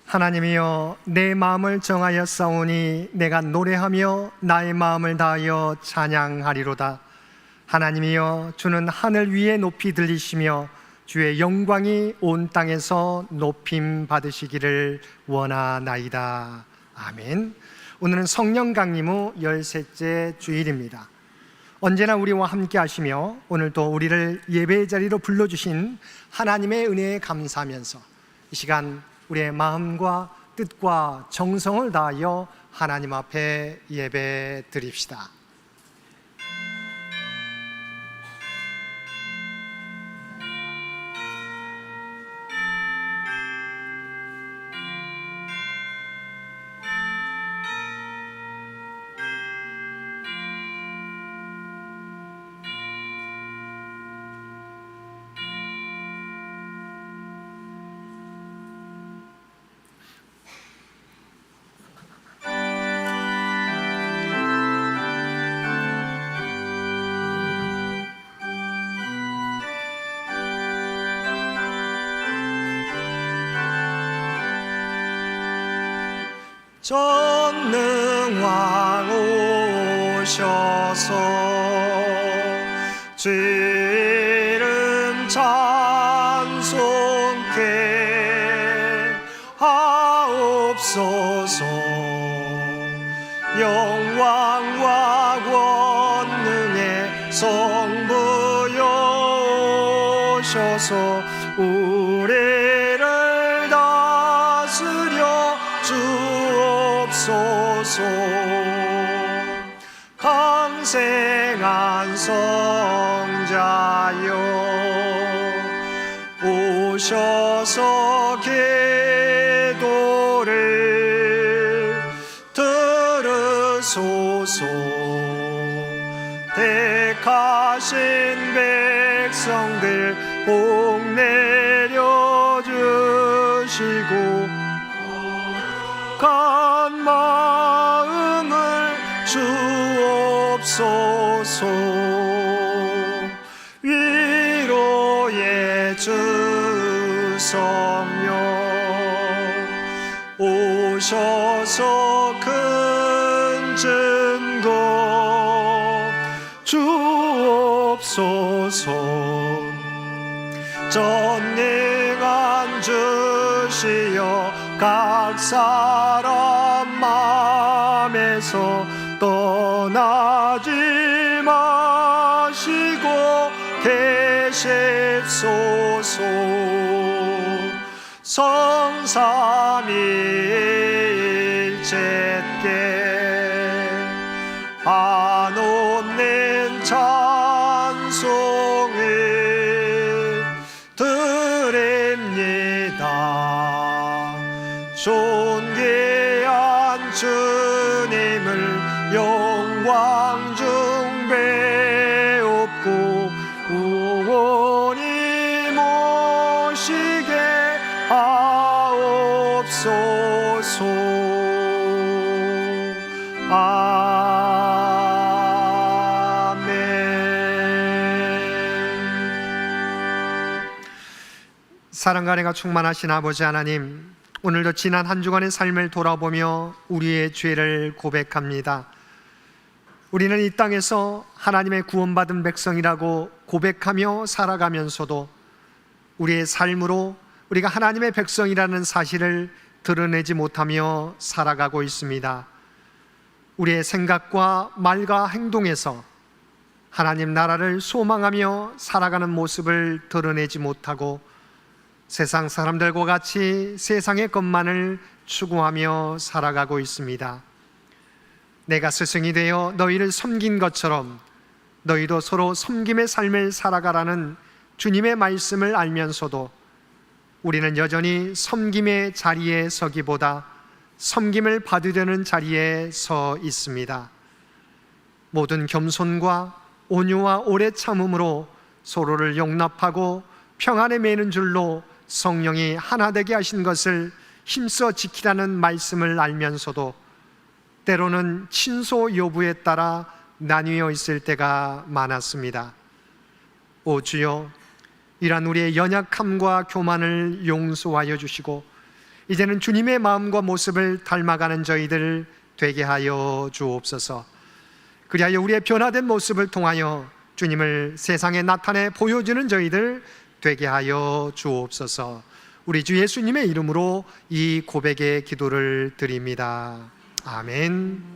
하나님이여, 내 마음을 정하여 싸우니 내가 노래하며 나의 마음을 다하여 찬양하리로다. 하나님이여, 주는 하늘 위에 높이 들리시며 주의 영광이 온 땅에서 높임 받으시기를 원하나이다. 아멘. 오늘은 성령 강림 후 13째 주일입니다. 언제나 우리와 함께 하시며 오늘도 우리를 예배의 자리로 불러주신 하나님의 은혜에 감사하면서 이 시간 우리의 마음과 뜻과 정성을 다하여 하나님 앞에 예배 드립시다. 전능왕 오셔서 주 이름 찬송케 하옵소서. 영광과 권능의 성부여 오셔서 우리를 다스려 주옵소서. 강생한 성자여 오셔서 기도를 들으소서. 택하신 백성들 복 내려주시고 간 마음을 주옵소서. 위로의 주 성령 오셔서 큰 증거 주옵소서. 전능한 주시여 각 사람 마음에서 떠나지 마시고 계십소서. 성삼위일체께 한없는 찬송을 드립니다. 존귀한 주님을 영광 중 배웁고 영원히 모시게 하옵소서. 아멘. 사랑과 은혜가 충만하신 아버지 하나님, 오늘도 지난 한 주간의 삶을 돌아보며 우리의 죄를 고백합니다. 우리는 이 땅에서 하나님의 구원받은 백성이라고 고백하며 살아가면서도 우리의 삶으로 우리가 하나님의 백성이라는 사실을 드러내지 못하며 살아가고 있습니다. 우리의 생각과 말과 행동에서 하나님 나라를 소망하며 살아가는 모습을 드러내지 못하고 세상 사람들과 같이 세상의 것만을 추구하며 살아가고 있습니다. 내가 스승이 되어 너희를 섬긴 것처럼 너희도 서로 섬김의 삶을 살아가라는 주님의 말씀을 알면서도 우리는 여전히 섬김의 자리에 서기보다 섬김을 받으려는 자리에 서 있습니다. 모든 겸손과 온유와 오래 참음으로 서로를 용납하고 평안에 매는 줄로 성령이 하나 되게 하신 것을 힘써 지키라는 말씀을 알면서도 때로는 친소 여부에 따라 나뉘어 있을 때가 많았습니다. 오 주여, 이러한 우리의 연약함과 교만을 용서하여 주시고 이제는 주님의 마음과 모습을 닮아가는 저희들 되게 하여 주옵소서. 그리하여 우리의 변화된 모습을 통하여 주님을 세상에 나타내 보여주는 저희들 되게 하여 주옵소서. 우리 주 예수님의 이름으로 이 고백의 기도를 드립니다. 아멘.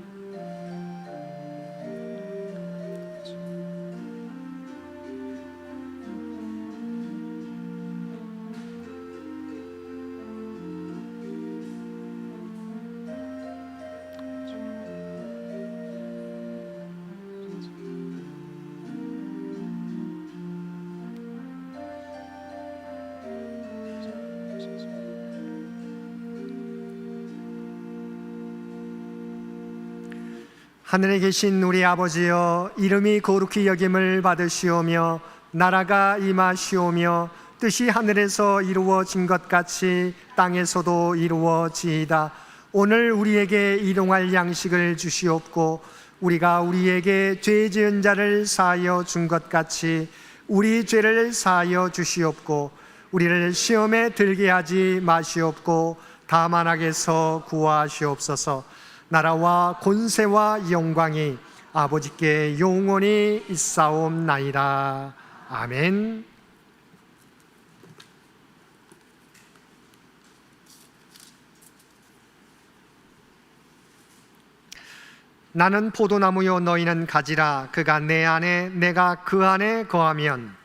하늘에 계신 우리 아버지여, 이름이 거룩히 여김을 받으시오며 나라가 임하시오며 뜻이 하늘에서 이루어진 것 같이 땅에서도 이루어지이다. 오늘 우리에게 일용할 양식을 주시옵고 우리가 우리에게 죄 지은 자를 사하여 준 것 같이 우리 죄를 사하여 주시옵고 우리를 시험에 들게 하지 마시옵고 다만 악에서 구하시옵소서. 나라와 권세와 영광이 아버지께 영원히 있사옵나이다. 아멘. 나는 포도나무요 너희는 가지라. 그가 내 안에 내가 그 안에 거하면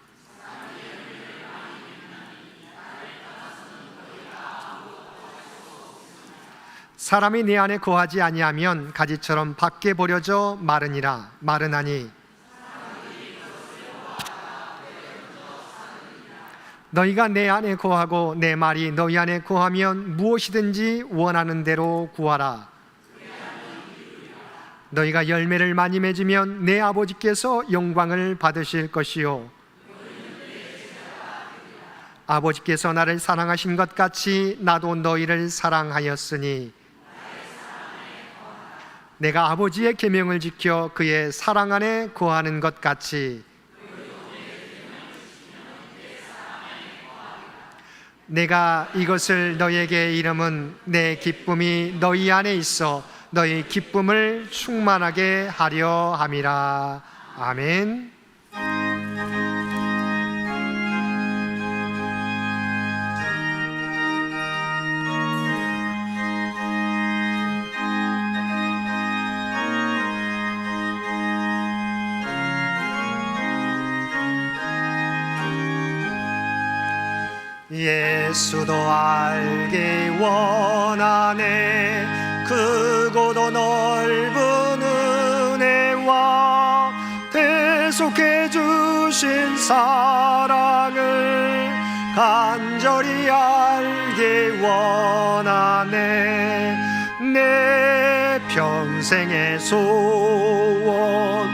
사람이 내 안에 거하지 아니하면 가지처럼 밖에 버려져 마르나니 너희가 내 안에 거하고 내 말이 너희 안에 거하면 무엇이든지 원하는 대로 구하라. 너희가 열매를 많이 맺으면 내 아버지께서 영광을 받으실 것이요 아버지께서 나를 사랑하신 것 같이 나도 너희를 사랑하였으니 내가 아버지의 계명을 지켜 그의 사랑 안에 거하는 것 같이 내가 이것을 너희에게 이름은 내 기쁨이 너희 안에 있어 너희 기쁨을 충만하게 하려 함이라. 아멘. 예수도 알기 원하네. 크고도 넓은 은혜와 대속해 주신 사랑을 간절히 알기 원하네. 내 평생의 소원,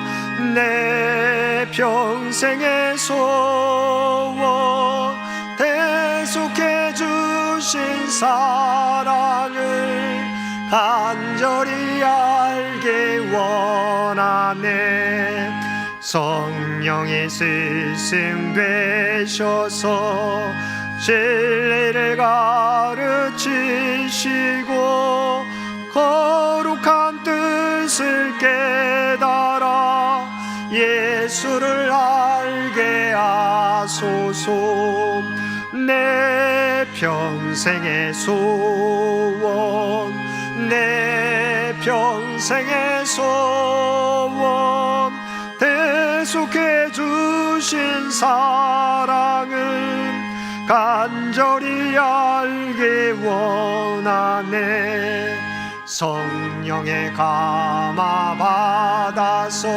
내 평생의 소원, 대속해 주신 사랑을 간절히 알기 원하네. 성령이 스승되셔서 진리를 가르치시고 거룩한 뜻을 깨달아 예수를 알게 하소서. 내 평생의 소원, 내 평생의 소원, 대속해 주신 사랑을 간절히 알기 원하네. 성령의 감화 받아서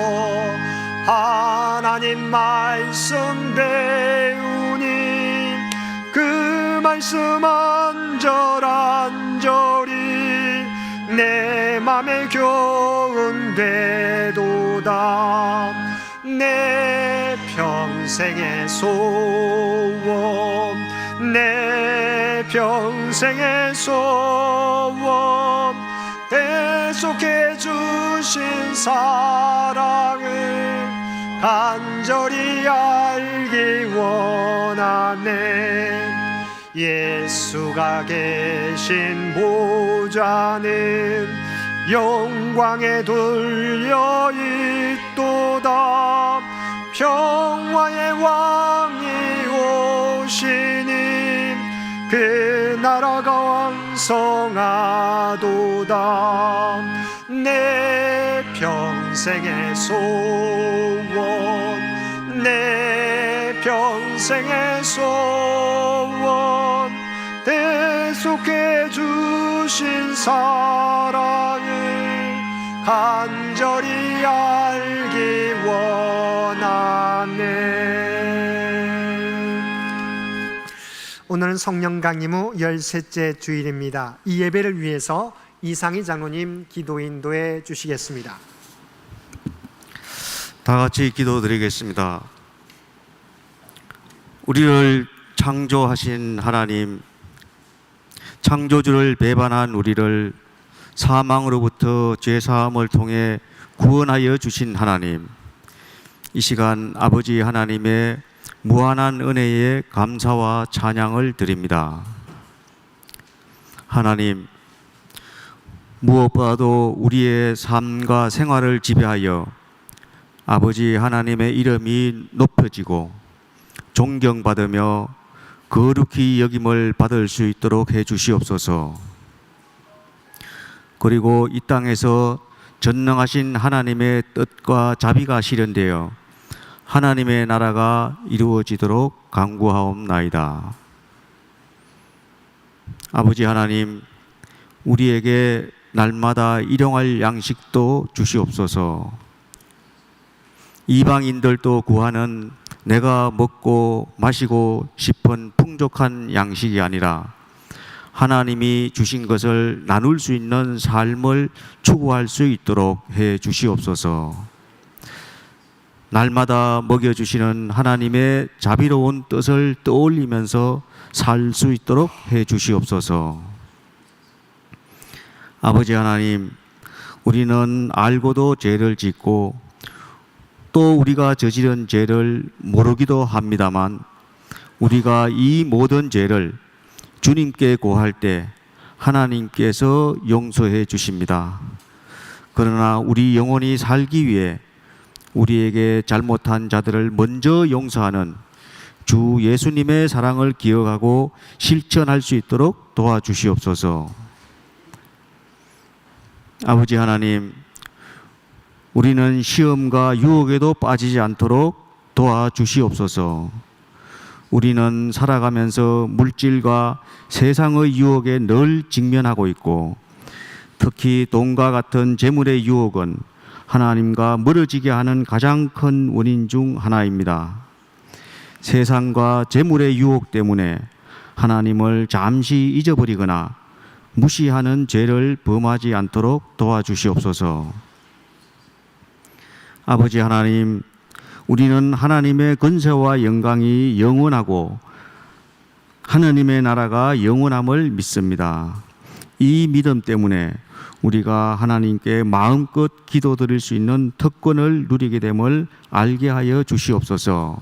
하나님 말씀 배우니 그 말씀 안절안절이 내 맘에 교훈되도다. 내 평생의 소원, 내 평생의 소원, 대속해 주신 사랑을 간절히 알기 원하네. 예수가 계신 보좌는 영광에 둘려 있도다. 평화의 왕이 오시니 그 나라가 왕성하도다. 내 평생의 소원, 내 평생의 소원, 대속해 주신 사랑을 간절히 알기 원하네. 오늘은 성령 강림 후 13째 주일입니다. 이 예배를 위해서 이상희 장로님 기도 인도해 주시겠습니다. 다 같이 기도드리겠습니다. 우리를 창조하신 하나님, 창조주를 배반한 우리를 사망으로부터 죄사함을 통해 구원하여 주신 하나님, 이 시간 아버지 하나님의 무한한 은혜에 감사와 찬양을 드립니다. 하나님, 무엇보다도 우리의 삶과 생활을 지배하여 아버지 하나님의 이름이 높여지고 존경받으며 거룩히 여김을 받을 수 있도록 해 주시옵소서. 그리고 이 땅에서 전능하신 하나님의 뜻과 자비가 실현되어 하나님의 나라가 이루어지도록 간구하옵나이다. 아버지 하나님, 우리에게 날마다 일용할 양식도 주시옵소서. 이방인들도 구하는 내가 먹고 마시고 싶은 풍족한 양식이 아니라 하나님이 주신 것을 나눌 수 있는 삶을 추구할 수 있도록 해 주시옵소서. 날마다 먹여주시는 하나님의 자비로운 뜻을 떠올리면서 살 수 있도록 해 주시옵소서. 아버지 하나님, 우리는 알고도 죄를 짓고 또 우리가 저지른 죄를 모르기도 합니다만 우리가 이 모든 죄를 주님께 고할 때 하나님께서 용서해 주십니다. 그러나 우리 영혼이 살기 위해 우리에게 잘못한 자들을 먼저 용서하는 주 예수님의 사랑을 기억하고 실천할 수 있도록 도와주시옵소서. 아버지 하나님, 우리는 시험과 유혹에도 빠지지 않도록 도와주시옵소서. 우리는 살아가면서 물질과 세상의 유혹에 늘 직면하고 있고 특히 돈과 같은 재물의 유혹은 하나님과 멀어지게 하는 가장 큰 원인 중 하나입니다. 세상과 재물의 유혹 때문에 하나님을 잠시 잊어버리거나 무시하는 죄를 범하지 않도록 도와주시옵소서. 아버지 하나님, 우리는 하나님의 권세와 영광이 영원하고 하나님의 나라가 영원함을 믿습니다. 이 믿음 때문에 우리가 하나님께 마음껏 기도드릴 수 있는 특권을 누리게 됨을 알게 하여 주시옵소서.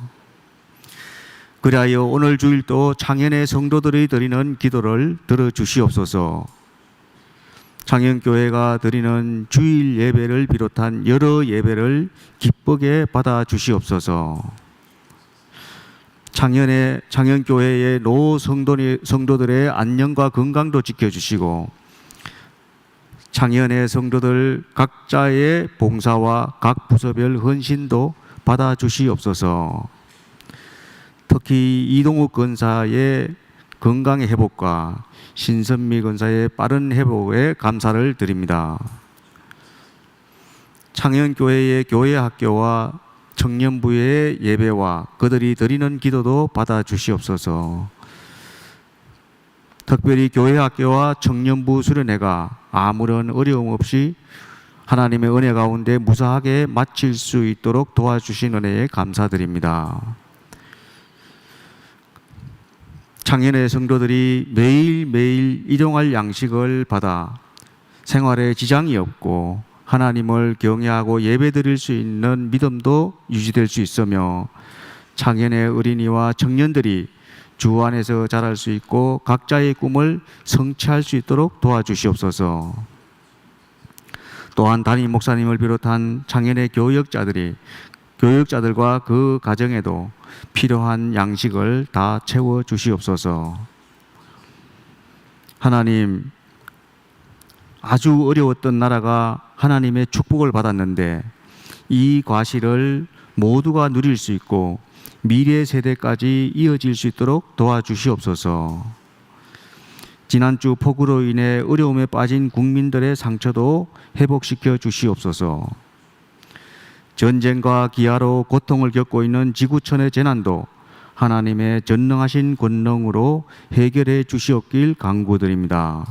그리하여 오늘 주일도 창현의 성도들이 드리는 기도를 들어주시옵소서. 창현교회가 드리는 주일 예배를 비롯한 여러 예배를 기쁘게 받아주시옵소서. 창현교회의 노 성도들의 안녕과 건강도 지켜주시고 창현의 성도들 각자의 봉사와 각 부서별 헌신도 받아주시옵소서. 특히 이동욱 권사의 건강의 회복과 신선미 권사의 빠른 회복에 감사를 드립니다. 창현교회의 교회학교와 청년부의 예배와 그들이 드리는 기도도 받아주시옵소서. 특별히 교회학교와 청년부 수련회가 아무런 어려움 없이 하나님의 은혜 가운데 무사하게 마칠 수 있도록 도와주신 은혜에 감사드립니다. 창현의 성도들이 매일매일 일용할 양식을 받아 생활에 지장이 없고 하나님을 경외하고 예배드릴 수 있는 믿음도 유지될 수 있으며 창현의 어린이와 청년들이 주 안에서 자랄 수 있고 각자의 꿈을 성취할 수 있도록 도와주시옵소서. 또한 담임 목사님을 비롯한 창현의 교역자들과 그 가정에도 필요한 양식을 다 채워 주시옵소서. 하나님, 아주 어려웠던 나라가 하나님의 축복을 받았는데 이 과실을 모두가 누릴 수 있고 미래 세대까지 이어질 수 있도록 도와주시옵소서. 지난주 폭우로 인해 어려움에 빠진 국민들의 상처도 회복시켜 주시옵소서. 전쟁과 기아로 고통을 겪고 있는 지구촌의 재난도 하나님의 전능하신 권능으로 해결해 주시옵길 간구드립니다.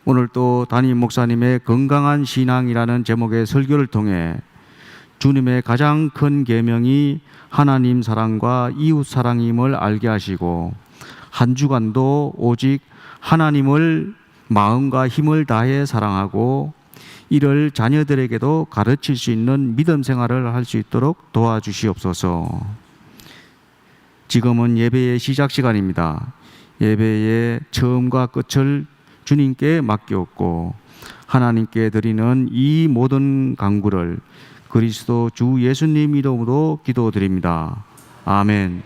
오늘 또 담임 목사님의 건강한 신앙이라는 제목의 설교를 통해 주님의 가장 큰 계명이 하나님 사랑과 이웃 사랑임을 알게 하시고 한 주간도 오직 하나님을 마음과 힘을 다해 사랑하고 이를 자녀들에게도 가르칠 수 있는 믿음 생활을 할 수 있도록 도와주시옵소서. 지금은 예배의 시작 시간입니다. 예배의 처음과 끝을 주님께 맡겼고 하나님께 드리는 이 모든 간구를 그리스도 주 예수님 이름으로 기도드립니다. 아멘.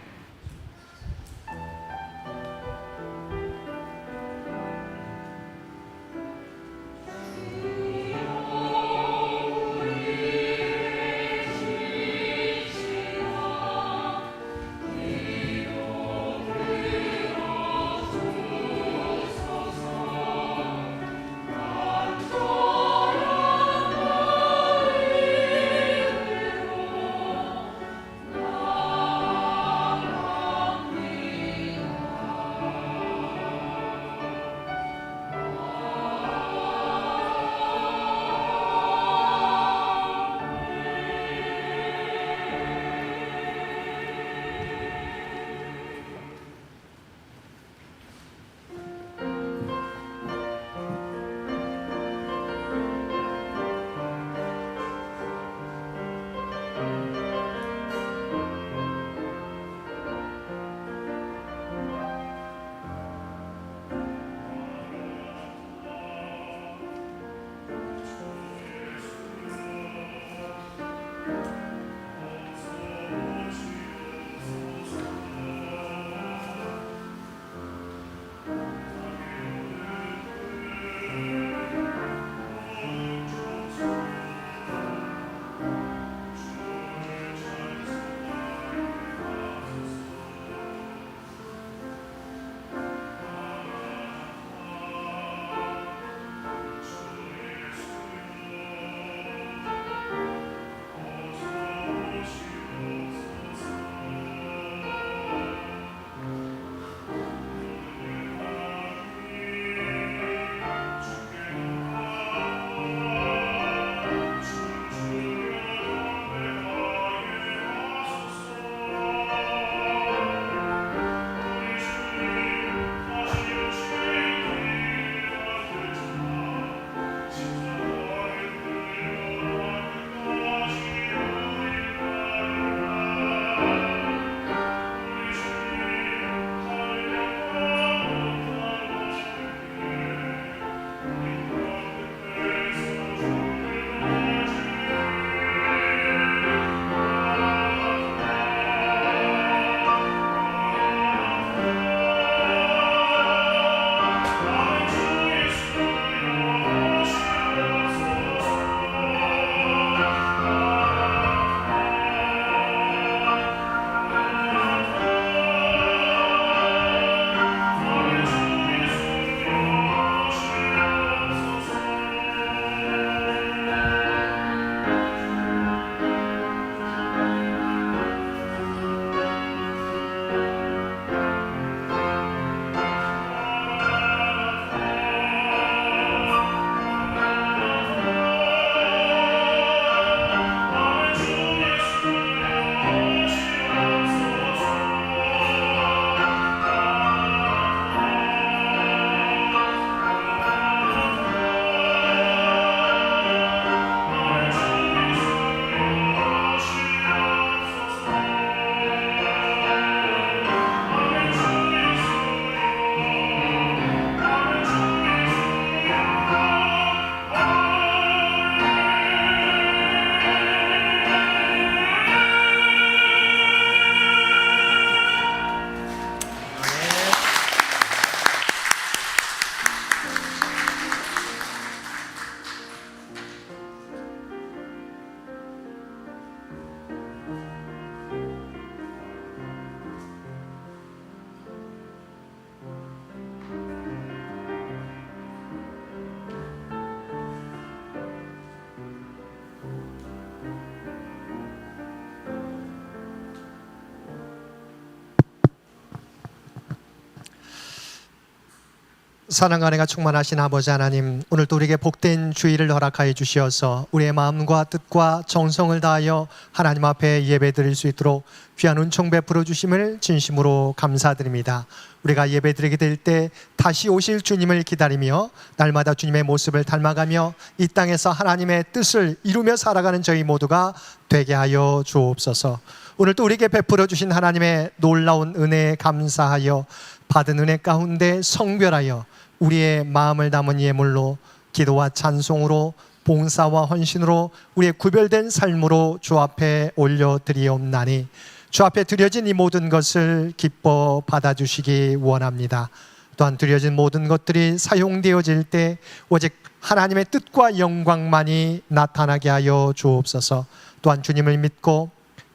사랑과 은혜가 충만하신 아버지 하나님, 오늘도 우리에게 복된 주일을 허락하여 주시어서 우리의 마음과 뜻과 정성을 다하여 하나님 앞에 예배드릴 수 있도록 귀한 은총 베풀어 주심을 진심으로 감사드립니다. 우리가 예배드리게 될 때 다시 오실 주님을 기다리며 날마다 주님의 모습을 닮아가며 이 땅에서 하나님의 뜻을 이루며 살아가는 저희 모두가 되게 하여 주옵소서. 오늘도 우리에게 베풀어 주신 하나님의 놀라운 은혜에 감사하여 받은 은혜 가운데 성별하여 우리의 마음을 담은 예물로 기도와 찬송으로 봉사와 헌신으로 우리의 구별된 삶으로 주 앞에 올려드리옵나니 주 앞에 드려진 이 모든 것을 기뻐 받아주시기 원합니다. 또한 드려진 모든 것들이 사용되어질 때 오직 하나님의 뜻과 영광만이 나타나게 하여 주옵소서. 또한 주님을 믿고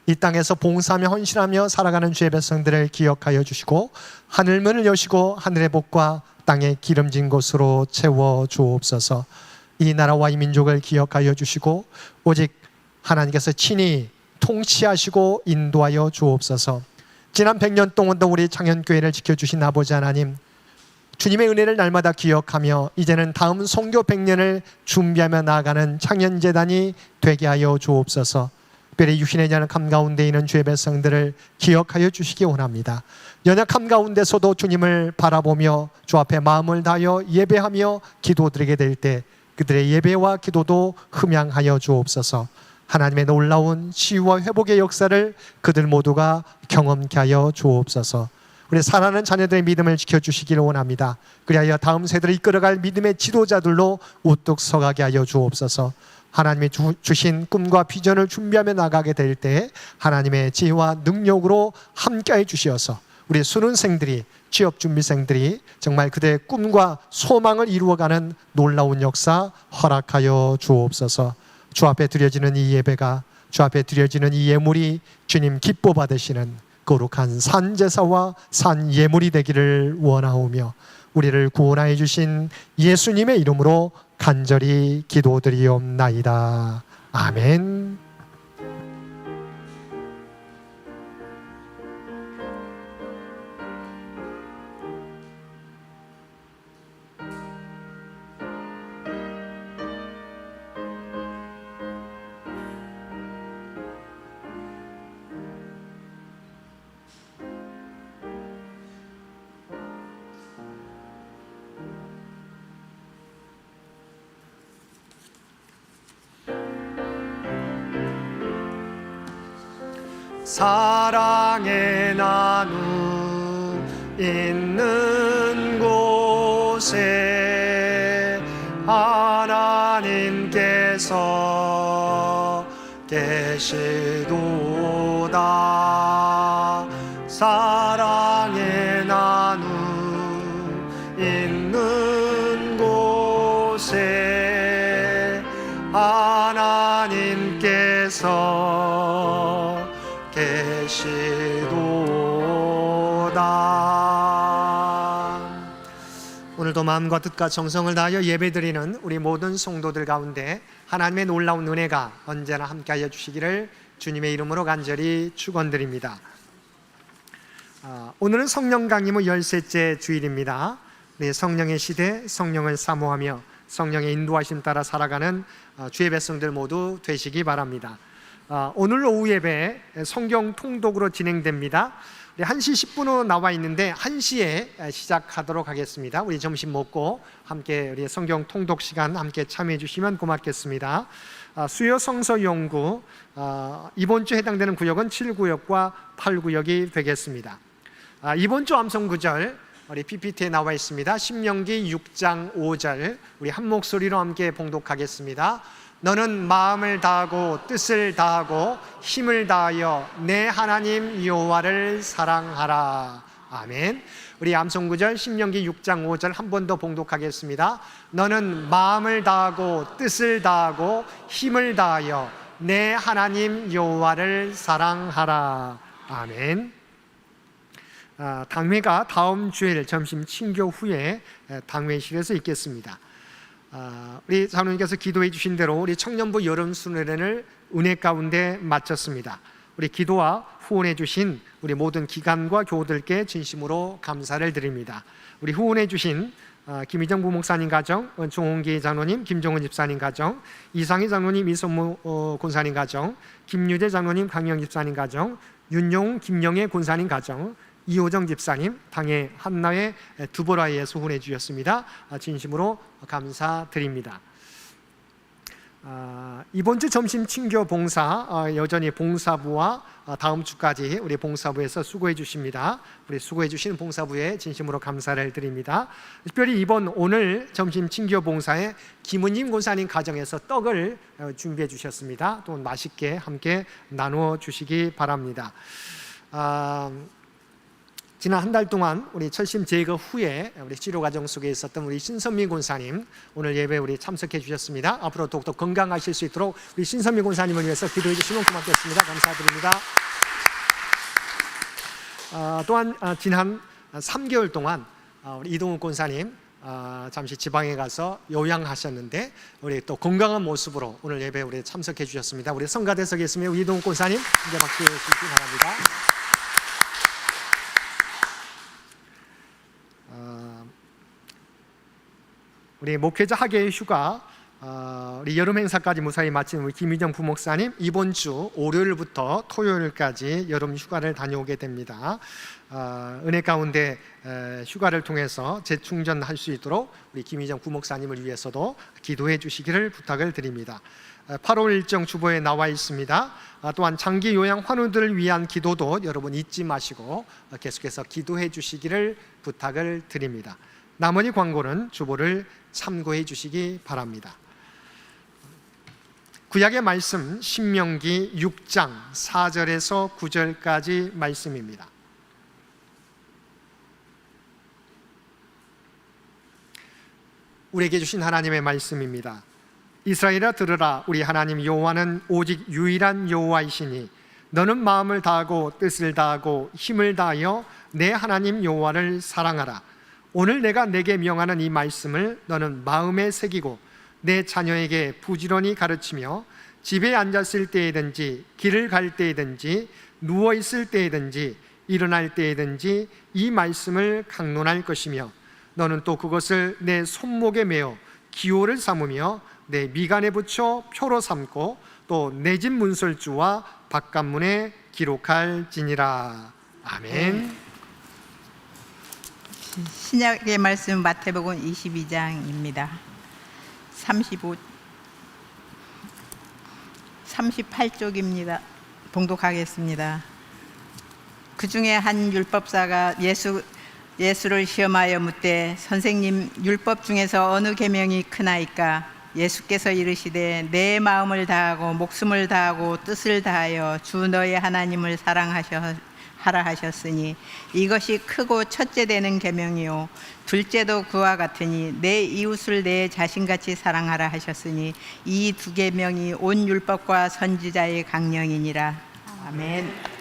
이 땅에서 봉사하며 헌신하며 살아가는 주의 백성들을 기억하여 주시고 하늘문을 여시고 하늘의 복과 땅의 기름진 곳으로 채워 주옵소서. 이 나라와 이 민족을 기억하여 주시고 오직 하나님께서 친히 통치하시고 인도하여 주옵소서. 지난 100년 동안도 우리 창현교회를 지켜주신 아버지 하나님, 주님의 은혜를 날마다 기억하며 이제는 다음 선교 100년을 준비하며 나아가는 창현재단이 되게 하여 주옵소서. 특별히 육신의 연약함 가운데 있는 주의 백성들을 기억하여 주시기 원합니다. 연약함 가운데서도 주님을 바라보며 주 앞에 마음을 다하여 예배하며 기도드리게 될 때 그들의 예배와 기도도 흠양하여 주옵소서. 하나님의 놀라운 치유와 회복의 역사를 그들 모두가 경험케 하여 주옵소서. 우리 사랑하는 자녀들의 믿음을 지켜주시기를 원합니다. 그리하여 다음 세대를 이끌어갈 믿음의 지도자들로 우뚝 서가게 하여 주옵소서. 하나님이 주신 꿈과 비전을 준비하며 나가게 될 때 하나님의 지혜와 능력으로 함께해 주시어서 우리 수능생들이, 취업준비생들이 정말 그들의 꿈과 소망을 이루어가는 놀라운 역사 허락하여 주옵소서. 주 앞에 드려지는 이 예배가, 주 앞에 드려지는 이 예물이 주님 기뻐 받으시는 거룩한 산제사와 산예물이 되기를 원하오며 우리를 구원하여 주신 예수님의 이름으로 간절히 기도드리옵나이다. 아멘. 사랑의 나눔 있는 곳에 하나님께서 계시도다. 사랑의 나눔 있는 곳에 하나님께서 계시도다. 오늘도 마음과 뜻과 정성을 다하여 예배드리는 우리 모든 성도들 가운데 하나님의 놀라운 은혜가 언제나 함께하여 주시기를 주님의 이름으로 간절히 축원드립니다. 오늘은 성령 강림 후 13째 주일입니다. 우리 성령의 시대, 성령을 사모하며 성령의 인도하심 따라 살아가는 주의 백성들 모두 되시기 바랍니다. 오늘 오후 예배 성경 통독으로 진행됩니다. 우리 1시 10분 후 나와 있는데 1시에 시작하도록 하겠습니다. 우리 점심 먹고 함께 우리 성경 통독 시간 함께 참여해 주시면 고맙겠습니다. 수요 성서 연구 이번 주 해당되는 구역은 7구역과 8구역이 되겠습니다. 이번 주 암송 구절 우리 PPT에 나와 있습니다. 신명기 6장 5절 우리 한 목소리로 함께 봉독하겠습니다. 너는 마음을 다하고 뜻을 다하고 힘을 다하여 내 하나님 여호와를 사랑하라. 아멘. 우리 암송 구절 신명기 6장 5절 한 번 더 봉독하겠습니다. 너는 마음을 다하고 뜻을 다하고 힘을 다하여 내 하나님 여호와를 사랑하라. 아멘. 당회가 다음 주일 점심 친교 후에 당회실에서 있겠습니다. 우리 사모님께서 기도해 주신 대로 우리 청년부 여름 수련회를 은혜 가운데 마쳤습니다. 우리 기도와 후원해 주신 우리 모든 기관과 교우들께 진심으로 감사를 드립니다. 우리 후원해 주신 김희정 부목사님 가정, 종홍기 장로님, 김종은 집사님 가정, 이상희 장로님, 이선무 권사님 가정, 김유재 장로님, 강영 집사님 가정, 윤용, 김영애 권사님 가정, 이호정 집사님, 당의 한나의 두보라에서 후원해 주셨습니다. 진심으로 감사드립니다. 이번 주 점심 친교 봉사 여전히 봉사부와 다음 주까지 우리 봉사부에서 수고해 주십니다. 우리 수고해 주시는 봉사부에 진심으로 감사를 드립니다. 특별히 오늘 점심 친교 봉사에 김은임 권사님 가정에서 떡을 준비해 주셨습니다. 또 맛있게 함께 나누어 주시기 바랍니다. 지난 한 달 동안 우리 철심 제거 후에 우리 치료 과정 속에 있었던 우리 신선미 권사님 오늘 예배 우리 참석해 주셨습니다. 앞으로 더욱더 건강하실 수 있도록 우리 신선미 권사님을 위해서 기도해 주시면 고맙겠습니다. 감사드립니다. 또한 지난 3개월 동안 우리 이동욱 권사님 잠시 지방에 가서 요양하셨는데 우리 또 건강한 모습으로 오늘 예배 우리 참석해 주셨습니다. 우리 성가대석에 있으면 우리 이동욱 권사님 함께 박수 주시기 바랍니다. 우리 목회자 학예의 휴가 우리 여름 행사까지 무사히 마친 우리 김희정 부목사님 이번 주 월요일부터 토요일까지 여름 휴가를 다녀오게 됩니다. 은혜 가운데 휴가를 통해서 재충전할 수 있도록 우리 김희정 부목사님을 위해서도 기도해 주시기를 부탁을 드립니다. 8월 일정 주보에 나와 있습니다. 또한 장기 요양 환우들을 위한 기도도 여러분 잊지 마시고 계속해서 기도해 주시기를 부탁을 드립니다. 나머지 광고는 주보를 참고해 주시기 바랍니다. 구약의 말씀 신명기 6장 4절에서 9절까지 말씀입니다. 우리에게 주신 하나님의 말씀입니다. 이스라엘아 들으라. 우리 하나님 여호와는 오직 유일한 여호와이시니 너는 마음을 다하고 뜻을 다하고 힘을 다하여 내 하나님 여호와를 사랑하라. 오늘 내가 내게 명하는 이 말씀을 너는 마음에 새기고 내 자녀에게 부지런히 가르치며 집에 앉았을 때이든지 길을 갈 때이든지 누워 있을 때이든지 일어날 때이든지 이 말씀을 강론할 것이며 너는 또 그것을 내 손목에 메어 기호를 삼으며 내 미간에 붙여 표로 삼고 또 내 집 문설주와 바깥문에 기록할지니라. 아멘. 신약의 말씀 마태복음 22장입니다. 38쪽입니다. 봉독하겠습니다. 그 중에 한 율법사가 예수를 시험하여 묻되 선생님, 율법 중에서 어느 계명이 크나이까? 예수께서 이르시되 내 마음을 다하고 목숨을 다하고 뜻을 다하여 주 너의 하나님을 사랑하라 하셨으니 이것이 크고 첫째 되는 계명이요 둘째도 그와 같으니 내 이웃을 내 자신같이 사랑하라 하셨으니 이 두 계명이 온 율법과 선지자의 강령이니라. 아멘.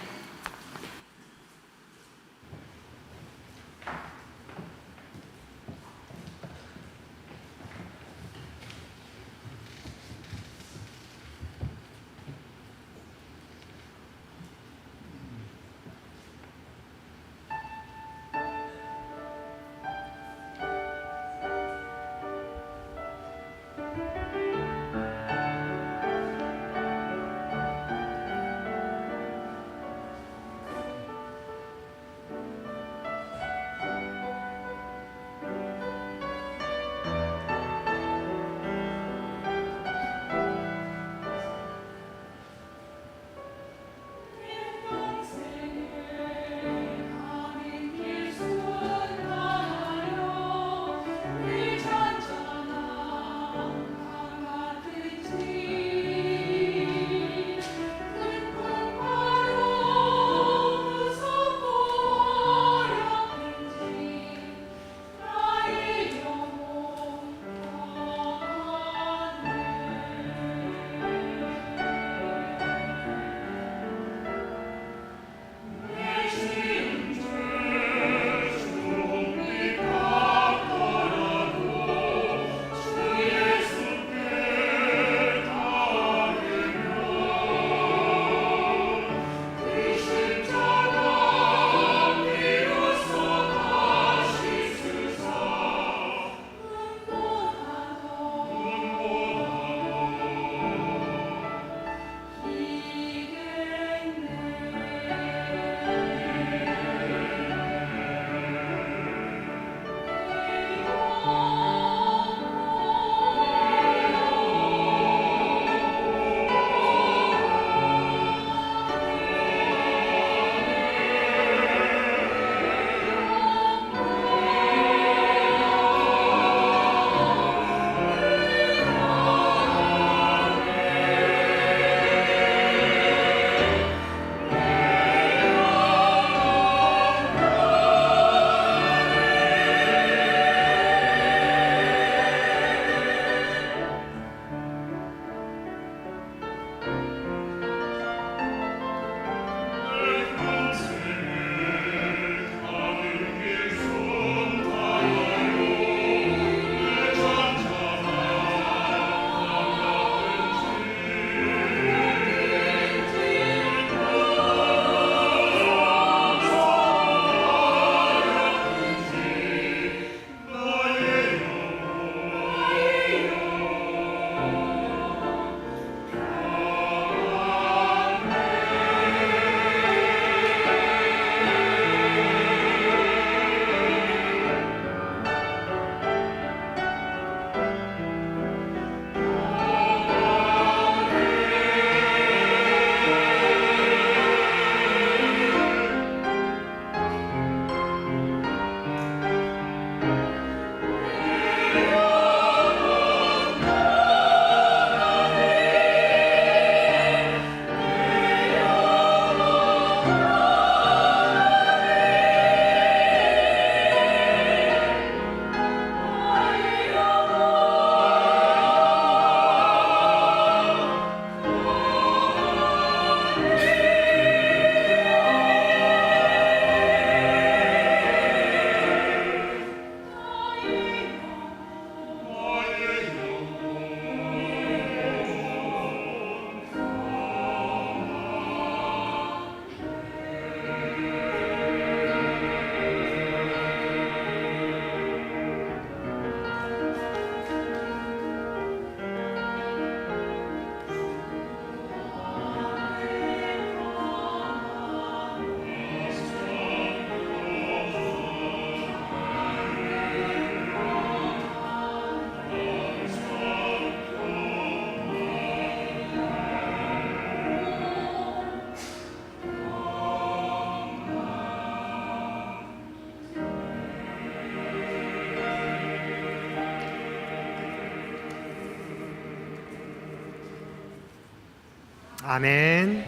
아멘.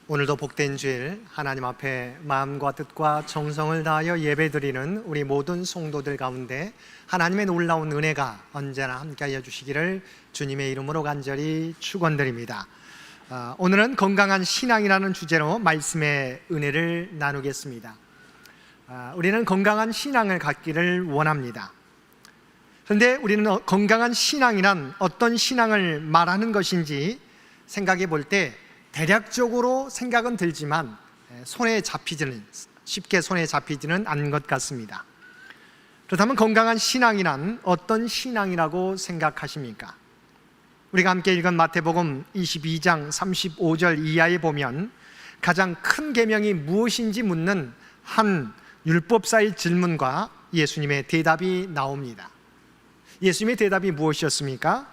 오늘도 복된 주일 하나님 앞에 마음과 뜻과 정성을 다하여 예배드리는 우리 모든 성도들 가운데 하나님의 놀라운 은혜가 언제나 함께하여 주시기를 주님의 이름으로 간절히 축원드립니다. 오늘은 건강한 신앙이라는 주제로 말씀의 은혜를 나누겠습니다. 우리는 건강한 신앙을 갖기를 원합니다. 그런데 우리는 건강한 신앙이란 어떤 신앙을 말하는 것인지 생각해 볼 때 대략적으로 생각은 들지만 쉽게 손에 잡히지는 않은 것 같습니다. 그렇다면 건강한 신앙이란 어떤 신앙이라고 생각하십니까? 우리가 함께 읽은 마태복음 22장 35절 이하에 보면 가장 큰 계명이 무엇인지 묻는 한 율법사의 질문과 예수님의 대답이 나옵니다. 예수님의 대답이 무엇이었습니까?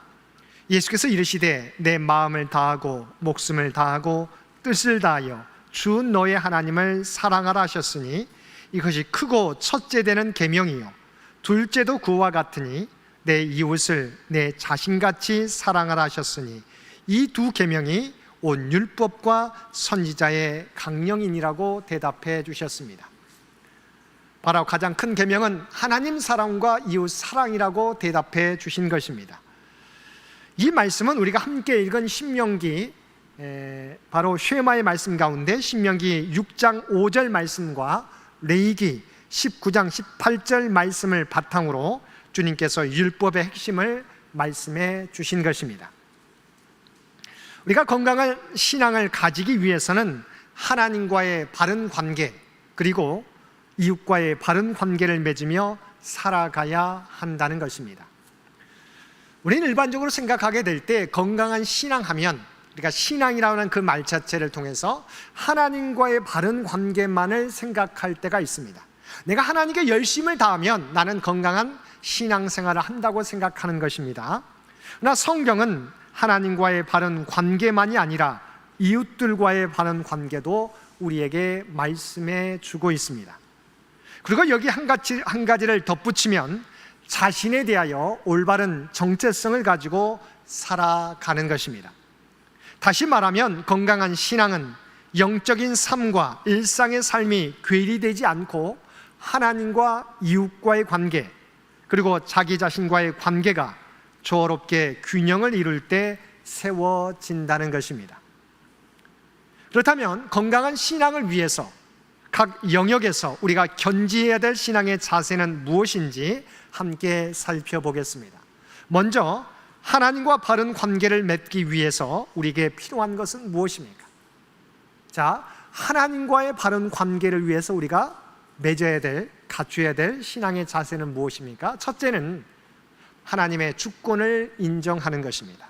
예수께서 이르시되 내 마음을 다하고 목숨을 다하고 뜻을 다하여 주 너의 하나님을 사랑하라 하셨으니 이것이 크고 첫째 되는 계명이요 둘째도 그와 같으니 내 이웃을 내 자신같이 사랑하라 하셨으니 이 두 계명이 온 율법과 선지자의 강령이니라고 대답해 주셨습니다. 바로 가장 큰 계명은 하나님 사랑과 이웃 사랑이라고 대답해 주신 것입니다. 이 말씀은 우리가 함께 읽은 신명기 바로 쉐마의 말씀 가운데 신명기 6장 5절 말씀과 레위기 19장 18절 말씀을 바탕으로 주님께서 율법의 핵심을 말씀해 주신 것입니다. 우리가 건강한 신앙을 가지기 위해서는 하나님과의 바른 관계 그리고 이웃과의 바른 관계를 맺으며 살아가야 한다는 것입니다. 우리는 일반적으로 생각하게 될 때 건강한 신앙하면 우리가 신앙이라는 그 말 자체를 통해서 하나님과의 바른 관계만을 생각할 때가 있습니다. 내가 하나님께 열심을 다하면 나는 건강한 신앙생활을 한다고 생각하는 것입니다. 그러나 성경은 하나님과의 바른 관계만이 아니라 이웃들과의 바른 관계도 우리에게 말씀해 주고 있습니다. 그리고 여기 한 가지를 덧붙이면 자신에 대하여 올바른 정체성을 가지고 살아가는 것입니다. 다시 말하면 건강한 신앙은 영적인 삶과 일상의 삶이 괴리되지 않고 하나님과 이웃과의 관계 그리고 자기 자신과의 관계가 조화롭게 균형을 이룰 때 세워진다는 것입니다. 그렇다면 건강한 신앙을 위해서 각 영역에서 우리가 견지해야 될 신앙의 자세는 무엇인지 함께 살펴보겠습니다. 먼저 하나님과 바른 관계를 맺기 위해서 우리에게 필요한 것은 무엇입니까? 자, 하나님과의 바른 관계를 위해서 우리가 갖춰야 될 신앙의 자세는 무엇입니까? 첫째는 하나님의 주권을 인정하는 것입니다.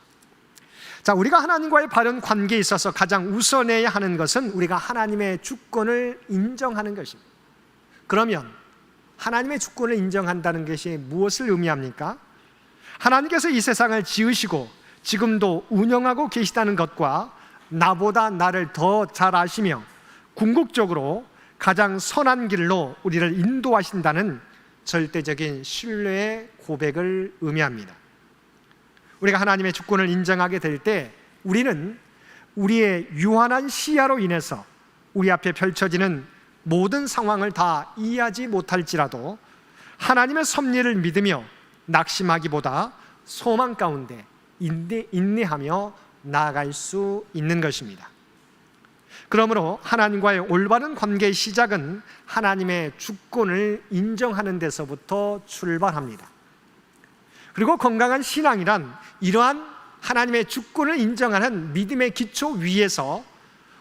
자, 우리가 하나님과의 바른 관계에 있어서 가장 우선해야 하는 것은 우리가 하나님의 주권을 인정하는 것입니다. 그러면 하나님의 주권을 인정한다는 것이 무엇을 의미합니까? 하나님께서 이 세상을 지으시고 지금도 운영하고 계시다는 것과 나보다 나를 더 잘 아시며 궁극적으로 가장 선한 길로 우리를 인도하신다는 절대적인 신뢰의 고백을 의미합니다. 우리가 하나님의 주권을 인정하게 될 때 우리는 우리의 유한한 시야로 인해서 우리 앞에 펼쳐지는 모든 상황을 다 이해하지 못할지라도 하나님의 섭리를 믿으며 낙심하기보다 소망 가운데 인내하며 나아갈 수 있는 것입니다. 그러므로 하나님과의 올바른 관계의 시작은 하나님의 주권을 인정하는 데서부터 출발합니다. 그리고 건강한 신앙이란 이러한 하나님의 주권을 인정하는 믿음의 기초 위에서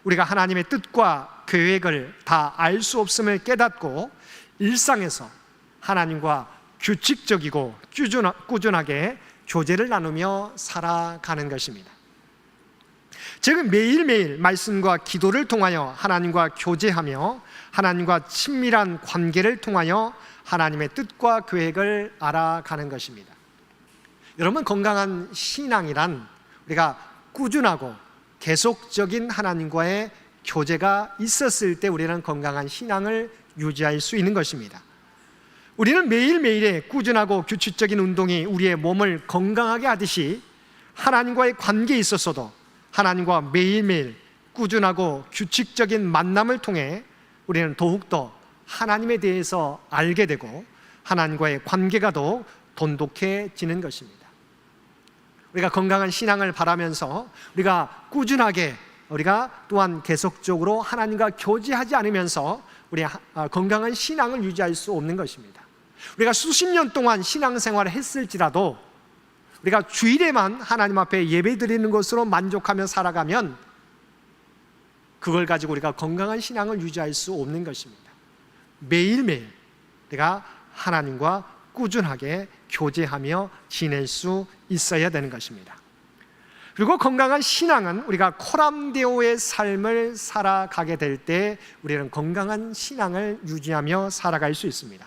우리가 하나님의 뜻과 계획을 다 알 수 없음을 깨닫고 일상에서 하나님과 규칙적이고 꾸준하게 교제를 나누며 살아가는 것입니다. 즉 매일매일 말씀과 기도를 통하여 하나님과 교제하며 하나님과 친밀한 관계를 통하여 하나님의 뜻과 계획을 알아가는 것입니다. 여러분, 건강한 신앙이란 우리가 꾸준하고 계속적인 하나님과의 교제가 있었을 때 우리는 건강한 신앙을 유지할 수 있는 것입니다. 우리는 매일매일의 꾸준하고 규칙적인 운동이 우리의 몸을 건강하게 하듯이 하나님과의 관계에 있어서도 하나님과 매일매일 꾸준하고 규칙적인 만남을 통해 우리는 더욱더 하나님에 대해서 알게 되고 하나님과의 관계가 더욱 돈독해지는 것입니다. 우리가 건강한 신앙을 바라면서 우리가 꾸준하게 우리가 또한 계속적으로 하나님과 교제하지 않으면서 우리 건강한 신앙을 유지할 수 없는 것입니다. 우리가 수십 년 동안 신앙생활을 했을지라도 우리가 주일에만 하나님 앞에 예배드리는 것으로 만족하며 살아가면 그걸 가지고 우리가 건강한 신앙을 유지할 수 없는 것입니다. 매일매일 우리가 하나님과 꾸준하게 교제하며 지낼 수 있어야 되는 것입니다. 그리고 건강한 신앙은 우리가 코람데오의 삶을 살아가게 될 때 우리는 건강한 신앙을 유지하며 살아갈 수 있습니다.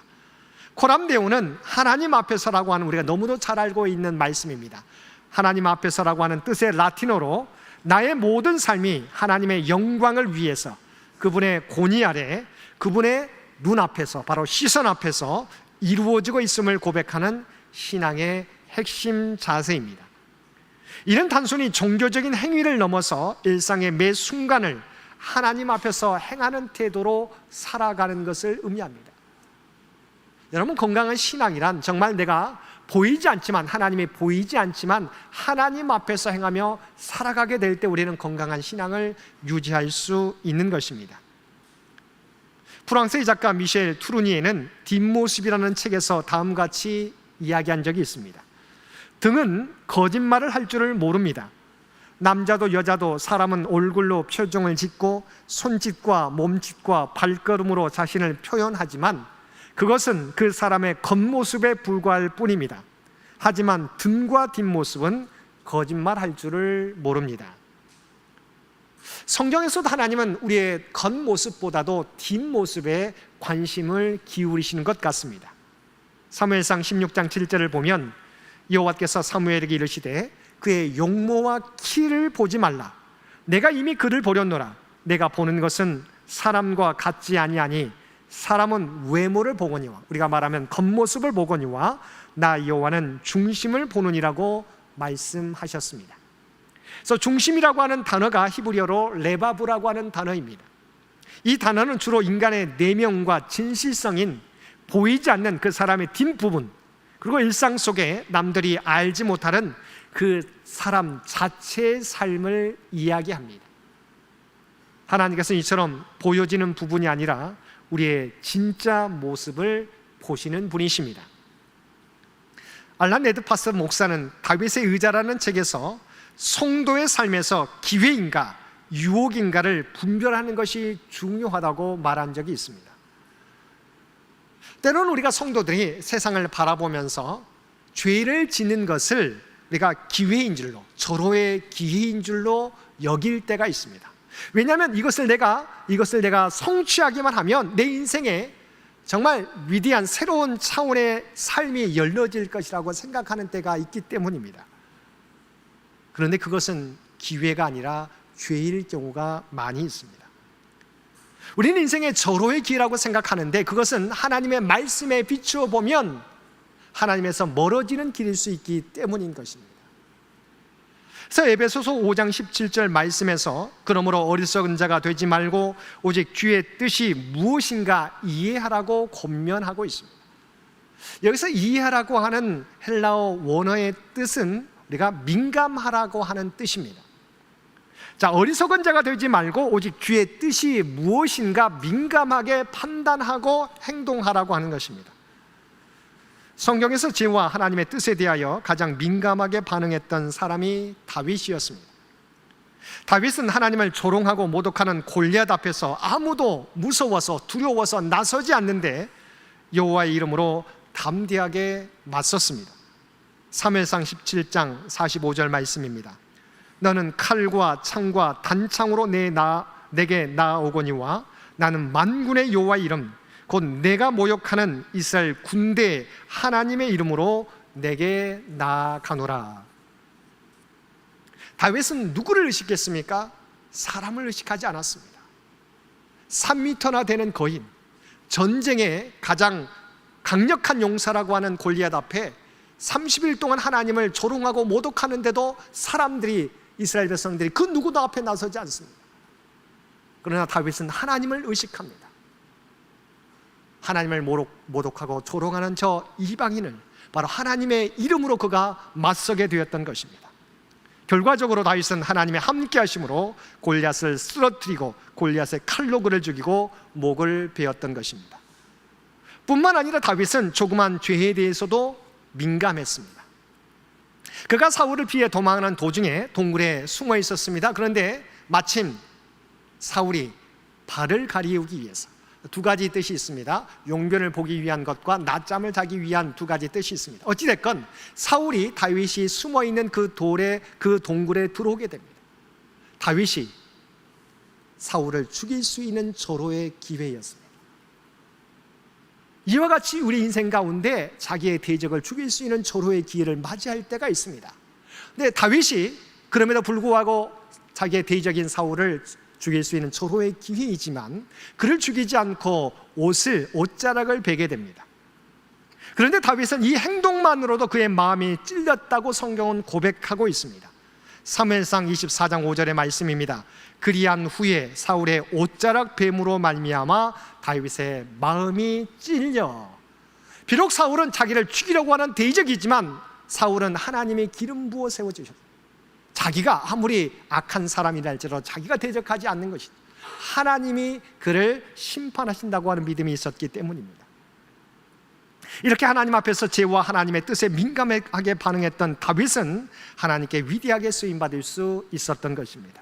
코람데오는 하나님 앞에서라고 하는 우리가 너무도 잘 알고 있는 말씀입니다. 하나님 앞에서라고 하는 뜻의 라틴어로 나의 모든 삶이 하나님의 영광을 위해서 그분의 권위 아래 그분의 눈앞에서 바로 시선 앞에서 이루어지고 있음을 고백하는 신앙의 핵심 자세입니다. 이는 단순히 종교적인 행위를 넘어서 일상의 매 순간을 하나님 앞에서 행하는 태도로 살아가는 것을 의미합니다. 여러분, 건강한 신앙이란 정말 내가 보이지 않지만 하나님이 보이지 않지만 하나님 앞에서 행하며 살아가게 될 때 우리는 건강한 신앙을 유지할 수 있는 것입니다. 프랑스의 작가 미셸 투르니에는 뒷모습이라는 책에서 다음과 같이 이야기한 적이 있습니다. 등은 거짓말을 할 줄을 모릅니다. 남자도 여자도 사람은 얼굴로 표정을 짓고 손짓과 몸짓과 발걸음으로 자신을 표현하지만 그것은 그 사람의 겉모습에 불과할 뿐입니다. 하지만 등과 뒷모습은 거짓말할 줄을 모릅니다. 성경에서도 하나님은 우리의 겉모습보다도 뒷모습에 관심을 기울이시는 것 같습니다. 사무엘상 16장 7절을 보면 여호와께서 사무엘에게 이르시되 그의 용모와 키를 보지 말라. 내가 이미 그를 보렸노라. 내가 보는 것은 사람과 같지 아니하니 사람은 외모를 보거니와, 우리가 말하면 겉모습을 보거니와 나 여호와는 중심을 보느니라고 말씀하셨습니다. 그래서 중심이라고 하는 단어가 히브리어로 레바브라고 하는 단어입니다. 이 단어는 주로 인간의 내면과 진실성인 보이지 않는 그 사람의 뒷부분, 그리고 일상 속에 남들이 알지 못하는 그 사람 자체의 삶을 이야기합니다. 하나님께서 이처럼 보여지는 부분이 아니라 우리의 진짜 모습을 보시는 분이십니다. 알란 레드파스 목사는 다윗의 의자라는 책에서 성도의 삶에서 기회인가 유혹인가를 분별하는 것이 중요하다고 말한 적이 있습니다. 때로는 우리가 성도들이 세상을 바라보면서 죄를 짓는 것을 우리가 기회인 줄로, 절호의 기회인 줄로 여길 때가 있습니다. 왜냐하면 이것을 내가 성취하기만 하면 내 인생에 정말 위대한 새로운 차원의 삶이 열려질 것이라고 생각하는 때가 있기 때문입니다. 그런데 그것은 기회가 아니라 죄일 경우가 많이 있습니다. 우리는 인생의 절호의 기회라고 생각하는데 그것은 하나님의 말씀에 비추어 보면 하나님에서 멀어지는 길일 수 있기 때문인 것입니다. 그래서 에베소서 5장 17절 말씀에서 그러므로 어리석은 자가 되지 말고 오직 주의 뜻이 무엇인가 이해하라고 권면하고 있습니다. 여기서 이해하라고 하는 헬라어 원어의 뜻은 우리가 민감하라고 하는 뜻입니다. 자, 어리석은 자가 되지 말고 오직 주의 뜻이 무엇인가 민감하게 판단하고 행동하라고 하는 것입니다. 성경에서 죄와 하나님의 뜻에 대하여 가장 민감하게 반응했던 사람이 다윗이었습니다. 다윗은 하나님을 조롱하고 모독하는 골리앗 앞에서 아무도 무서워서 두려워서 나서지 않는데 여호와의 이름으로 담대하게 맞섰습니다. 사무엘상 17장 45절 말씀입니다. 너는 칼과 창과 단창으로 내게 나아오거니와 나는 만군의 여호와의 이름 곧 내가 모욕하는 이스라엘 군대의 하나님의 이름으로 내게 나아가노라. 다윗은 누구를 의식했습니까? 사람을 의식하지 않았습니다. 3m나 되는 거인, 전쟁의 가장 강력한 용사라고 하는 골리앗 앞에 30일 동안 하나님을 조롱하고 모독하는데도 사람들이, 이스라엘 백성들이 그 누구도 앞에 나서지 않습니다. 그러나 다윗은 하나님을 의식합니다. 하나님을 모독하고 조롱하는 저 이방인을 바로 하나님의 이름으로 그가 맞서게 되었던 것입니다. 결과적으로 다윗은 하나님의 함께 하심으로 골리앗을 쓰러뜨리고 골리앗의 칼로 그를 죽이고 목을 베었던 것입니다. 뿐만 아니라 다윗은 조그만 죄에 대해서도 민감했습니다. 그가 사울을 피해 도망하는 도중에 동굴에 숨어 있었습니다. 그런데 마침 사울이 발을 가리우기 위해서, 두 가지 뜻이 있습니다. 용변을 보기 위한 것과 낮잠을 자기 위한 두 가지 뜻이 있습니다. 어찌됐건 사울이 다윗이 숨어있는 그 동굴에 들어오게 됩니다. 다윗이 사울을 죽일 수 있는 절호의 기회였습니다. 이와 같이 우리 인생 가운데 자기의 대적을 죽일 수 있는 절호의 기회를 맞이할 때가 있습니다. 근데 다윗이 그럼에도 불구하고 자기의 대적인 사울을 죽일 수 있는 절호의 기회이지만 그를 죽이지 않고 옷자락을 베게 됩니다. 그런데 다윗은 이 행동만으로도 그의 마음이 찔렸다고 성경은 고백하고 있습니다. 사무엘상 24장 5절의 말씀입니다. 그리한 후에 사울의 옷자락 뱀으로 말미암아 다윗의 마음이 찔려. 비록 사울은 자기를 죽이려고 하는 대적이지만 사울은 하나님의 기름 부어 세워주셨습니다. 자기가 아무리 악한 사람이라 할지라도 자기가 대적하지 않는 것이죠. 하나님이 그를 심판하신다고 하는 믿음이 있었기 때문입니다. 이렇게 하나님 앞에서 죄와 하나님의 뜻에 민감하게 반응했던 다윗은 하나님께 위대하게 쓰임받을 수 있었던 것입니다.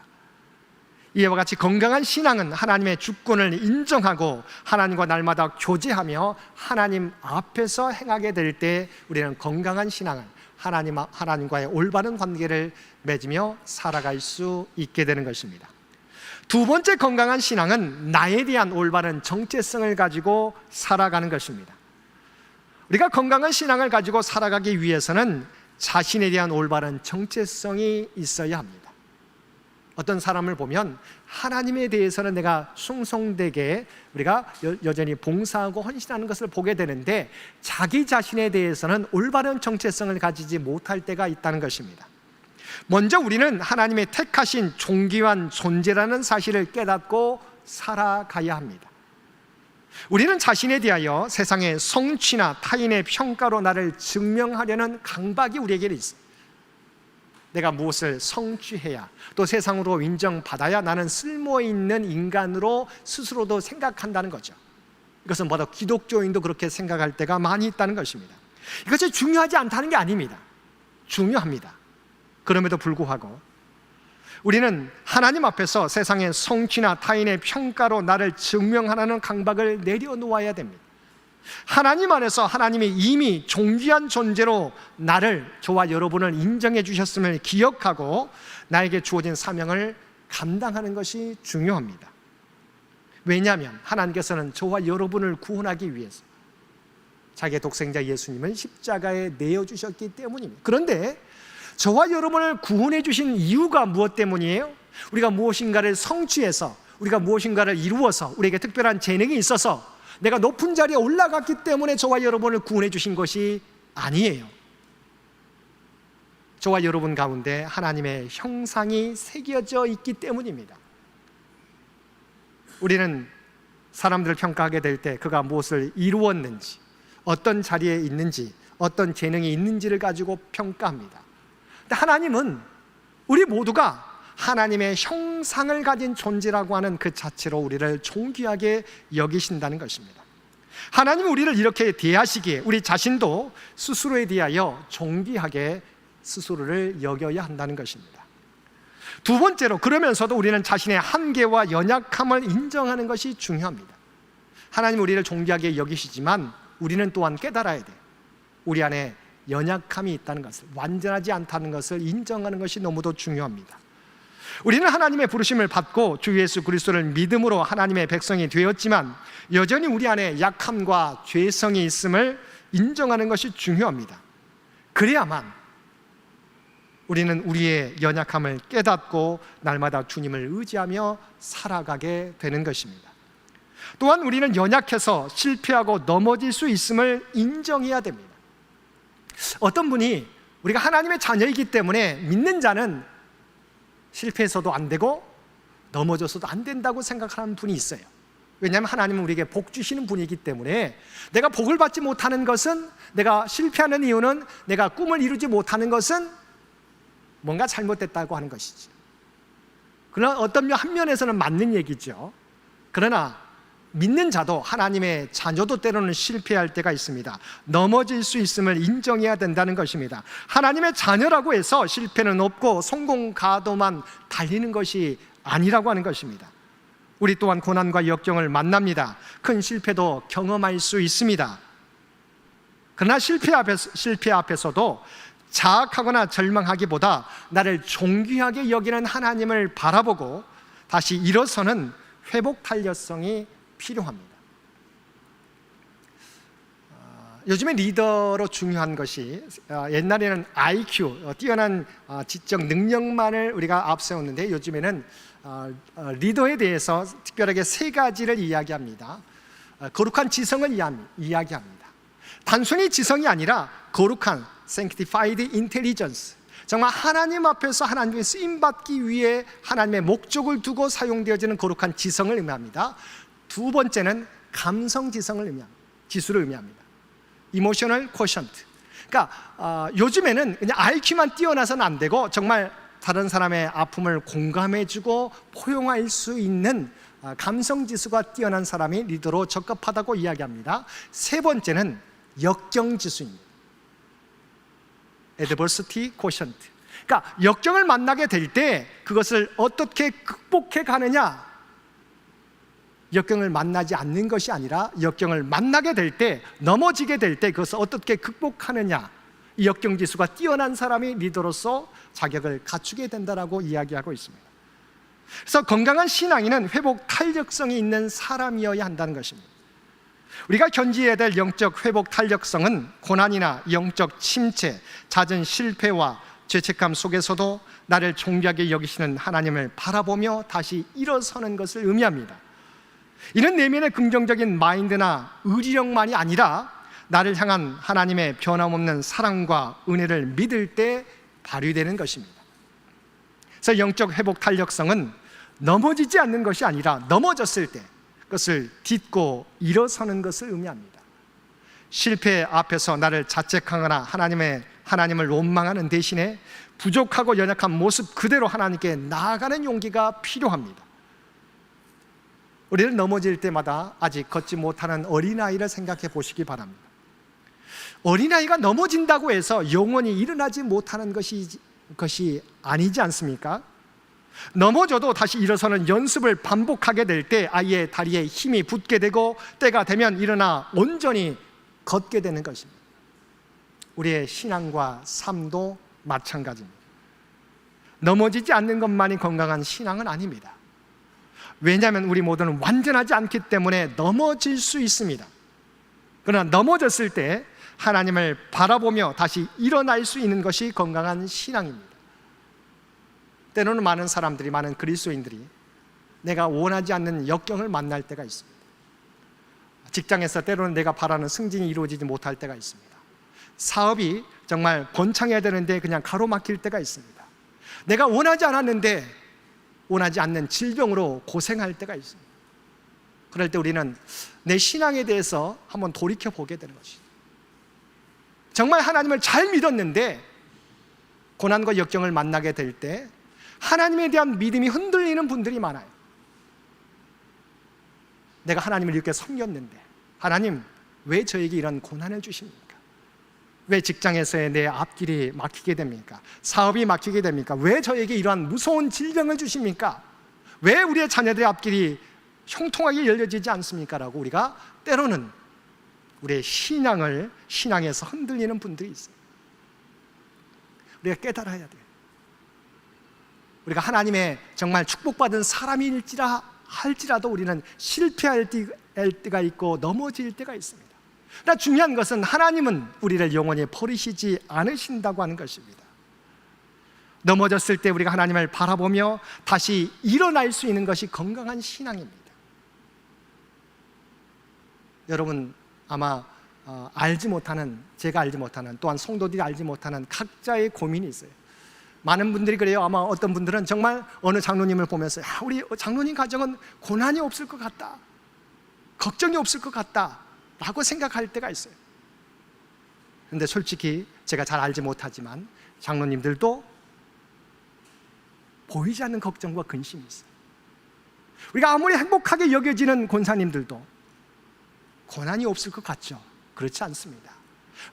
이와 같이 건강한 신앙은 하나님의 주권을 인정하고 하나님과 날마다 교제하며 하나님 앞에서 행하게 될 때 우리는 건강한 신앙을, 하나님과의 올바른 관계를 맺으며 살아갈 수 있게 되는 것입니다. 두 번째 건강한 신앙은 나에 대한 올바른 정체성을 가지고 살아가는 것입니다. 우리가 건강한 신앙을 가지고 살아가기 위해서는 자신에 대한 올바른 정체성이 있어야 합니다. 어떤 사람을 보면 하나님에 대해서는 내가 숭송되게 우리가 여전히 봉사하고 헌신하는 것을 보게 되는데 자기 자신에 대해서는 올바른 정체성을 가지지 못할 때가 있다는 것입니다. 먼저 우리는 하나님의 택하신 존귀한 존재라는 사실을 깨닫고 살아가야 합니다. 우리는 자신에 대하여 세상의 성취나 타인의 평가로 나를 증명하려는 강박이 우리에게 있습니다. 내가 무엇을 성취해야, 또 세상으로 인정받아야 나는 쓸모있는 인간으로 스스로도 생각한다는 거죠. 이것은 뭐다 기독교인도 그렇게 생각할 때가 많이 있다는 것입니다. 이것이 중요하지 않다는 게 아닙니다. 중요합니다. 그럼에도 불구하고 우리는 하나님 앞에서 세상의 성취나 타인의 평가로 나를 증명하라는 강박을 내려놓아야 됩니다. 하나님 안에서 하나님이 이미 존귀한 존재로 나를, 저와 여러분을 인정해 주셨음을 기억하고 나에게 주어진 사명을 감당하는 것이 중요합니다. 왜냐하면 하나님께서는 저와 여러분을 구원하기 위해서 자기의 독생자 예수님을 십자가에 내어주셨기 때문입니다. 그런데 저와 여러분을 구원해 주신 이유가 무엇 때문이에요? 우리가 무엇인가를 성취해서, 우리가 무엇인가를 이루어서, 우리에게 특별한 재능이 있어서 내가 높은 자리에 올라갔기 때문에 저와 여러분을 구원해 주신 것이 아니에요. 저와 여러분 가운데 하나님의 형상이 새겨져 있기 때문입니다. 우리는 사람들을 평가하게 될 때 그가 무엇을 이루었는지, 어떤 자리에 있는지, 어떤 재능이 있는지를 가지고 평가합니다. 근데 하나님은 우리 모두가 하나님의 형상을 가진 존재라고 하는 그 자체로 우리를 존귀하게 여기신다는 것입니다. 하나님은 우리를 이렇게 대하시기에 우리 자신도 스스로에 대하여 존귀하게 스스로를 여겨야 한다는 것입니다. 두 번째로, 그러면서도 우리는 자신의 한계와 연약함을 인정하는 것이 중요합니다. 하나님은 우리를 존귀하게 여기시지만 우리는 또한 깨달아야 돼요. 우리 안에 연약함이 있다는 것을, 완전하지 않다는 것을 인정하는 것이 너무도 중요합니다. 우리는 하나님의 부르심을 받고 주 예수 그리스도를 믿음으로 하나님의 백성이 되었지만 여전히 우리 안에 약함과 죄성이 있음을 인정하는 것이 중요합니다. 그래야만 우리는 우리의 연약함을 깨닫고 날마다 주님을 의지하며 살아가게 되는 것입니다. 또한 우리는 연약해서 실패하고 넘어질 수 있음을 인정해야 됩니다. 어떤 분이 우리가 하나님의 자녀이기 때문에 믿는 자는 실패해서도 안 되고 넘어져서도 안 된다고 생각하는 분이 있어요. 왜냐하면 하나님은 우리에게 복 주시는 분이기 때문에 내가 복을 받지 못하는 것은, 내가 실패하는 이유는, 내가 꿈을 이루지 못하는 것은 뭔가 잘못됐다고 하는 것이지. 그러나 어떤 한 면에서는 맞는 얘기죠. 그러나 믿는 자도, 하나님의 자녀도 때로는 실패할 때가 있습니다. 넘어질 수 있음을 인정해야 된다는 것입니다. 하나님의 자녀라고 해서 실패는 없고 성공 가도만 달리는 것이 아니라고 하는 것입니다. 우리 또한 고난과 역경을 만납니다. 큰 실패도 경험할 수 있습니다. 그러나 실패 앞에서도 자학하거나 절망하기보다 나를 존귀하게 여기는 하나님을 바라보고 다시 일어서는 회복 탄력성이 필요합니다. 요즘에 리더로 중요한 것이, 옛날에는 IQ, 뛰어난 지적 능력만을 우리가 앞세웠는데 요즘에는 리더에 대해서 특별하게 세 가지를 이야기합니다. 거룩한 지성을 이야기합니다. 단순히 지성이 아니라 거룩한 sanctified intelligence, 정말 하나님 앞에서 하나님의 쓰임받기 위해 하나님의 목적을 두고 사용되어지는 거룩한 지성을 의미합니다. 두 번째는 감성 지성을 지수를 의미합니다. Emotional quotient. 그러니까 요즘에는 그냥 IQ만 뛰어나서는 안 되고 정말 다른 사람의 아픔을 공감해주고 포용할 수 있는 감성 지수가 뛰어난 사람이 리더로 적합하다고 이야기합니다. 세 번째는 역경 지수입니다. Adversity quotient. 그러니까 역경을 만나게 될 때 그것을 어떻게 극복해 가느냐, 역경을 만나지 않는 것이 아니라 역경을 만나게 될 때, 넘어지게 될 때 그것을 어떻게 극복하느냐, 이 역경 지수가 뛰어난 사람이 리더로서 자격을 갖추게 된다라고 이야기하고 있습니다. 그래서 건강한 신앙인은 회복 탄력성이 있는 사람이어야 한다는 것입니다. 우리가 견지해야 될 영적 회복 탄력성은 고난이나 영적 침체, 잦은 실패와 죄책감 속에서도 나를 존귀하게 여기시는 하나님을 바라보며 다시 일어서는 것을 의미합니다. 이는 내면의 긍정적인 마인드나 의지력만이 아니라 나를 향한 하나님의 변함없는 사랑과 은혜를 믿을 때 발휘되는 것입니다. 그래서 영적 회복 탄력성은 넘어지지 않는 것이 아니라 넘어졌을 때 그것을 딛고 일어서는 것을 의미합니다. 실패 앞에서 나를 자책하거나 하나님을 원망하는 대신에 부족하고 연약한 모습 그대로 하나님께 나아가는 용기가 필요합니다. 우리는 넘어질 때마다 아직 걷지 못하는 어린아이를 생각해 보시기 바랍니다. 어린아이가 넘어진다고 해서 영원히 일어나지 못하는 것이 아니지 않습니까? 넘어져도 다시 일어서는 연습을 반복하게 될 때 아이의 다리에 힘이 붙게 되고 때가 되면 일어나 온전히 걷게 되는 것입니다. 우리의 신앙과 삶도 마찬가지입니다. 넘어지지 않는 것만이 건강한 신앙은 아닙니다. 왜냐하면 우리 모두는 완전하지 않기 때문에 넘어질 수 있습니다. 그러나 넘어졌을 때 하나님을 바라보며 다시 일어날 수 있는 것이 건강한 신앙입니다. 때로는 많은 사람들이, 많은 그리스도인들이 내가 원하지 않는 역경을 만날 때가 있습니다. 직장에서 때로는 내가 바라는 승진이 이루어지지 못할 때가 있습니다. 사업이 정말 번창해야 되는데 그냥 가로막힐 때가 있습니다. 내가 원하지 않았는데 원하지 않는 질병으로 고생할 때가 있습니다. 그럴 때 우리는 내 신앙에 대해서 한번 돌이켜 보게 되는 것이죠. 정말 하나님을 잘 믿었는데 고난과 역경을 만나게 될 때 하나님에 대한 믿음이 흔들리는 분들이 많아요. 내가 하나님을 이렇게 섬겼는데 하나님 왜 저에게 이런 고난을 주십니까? 왜 직장에서의 내 앞길이 막히게 됩니까? 사업이 막히게 됩니까? 왜 저에게 이러한 무서운 질병을 주십니까? 왜 우리의 자녀들의 앞길이 형통하게 열려지지 않습니까? 라고 우리가 때로는 우리의 신앙에서 흔들리는 분들이 있어요. 우리가 깨달아야 돼요. 우리가 하나님의 정말 축복받은 사람일지라도 우리는 실패할 때가 있고 넘어질 때가 있습니다. 그러나 중요한 것은 하나님은 우리를 영원히 버리시지 않으신다고 하는 것입니다. 넘어졌을 때 우리가 하나님을 바라보며 다시 일어날 수 있는 것이 건강한 신앙입니다. 여러분 아마 알지 못하는, 제가 알지 못하는, 또한 성도들이 알지 못하는 각자의 고민이 있어요. 많은 분들이 그래요. 아마 어떤 분들은 정말 어느 장로님을 보면서 우리 장로님 가정은 고난이 없을 것 같다, 걱정이 없을 것 같다 라고 생각할 때가 있어요. 근데 솔직히 제가 잘 알지 못하지만 장로님들도 보이지 않는 걱정과 근심이 있어요. 우리가 아무리 행복하게 여겨지는 권사님들도 고난이 없을 것 같죠? 그렇지 않습니다.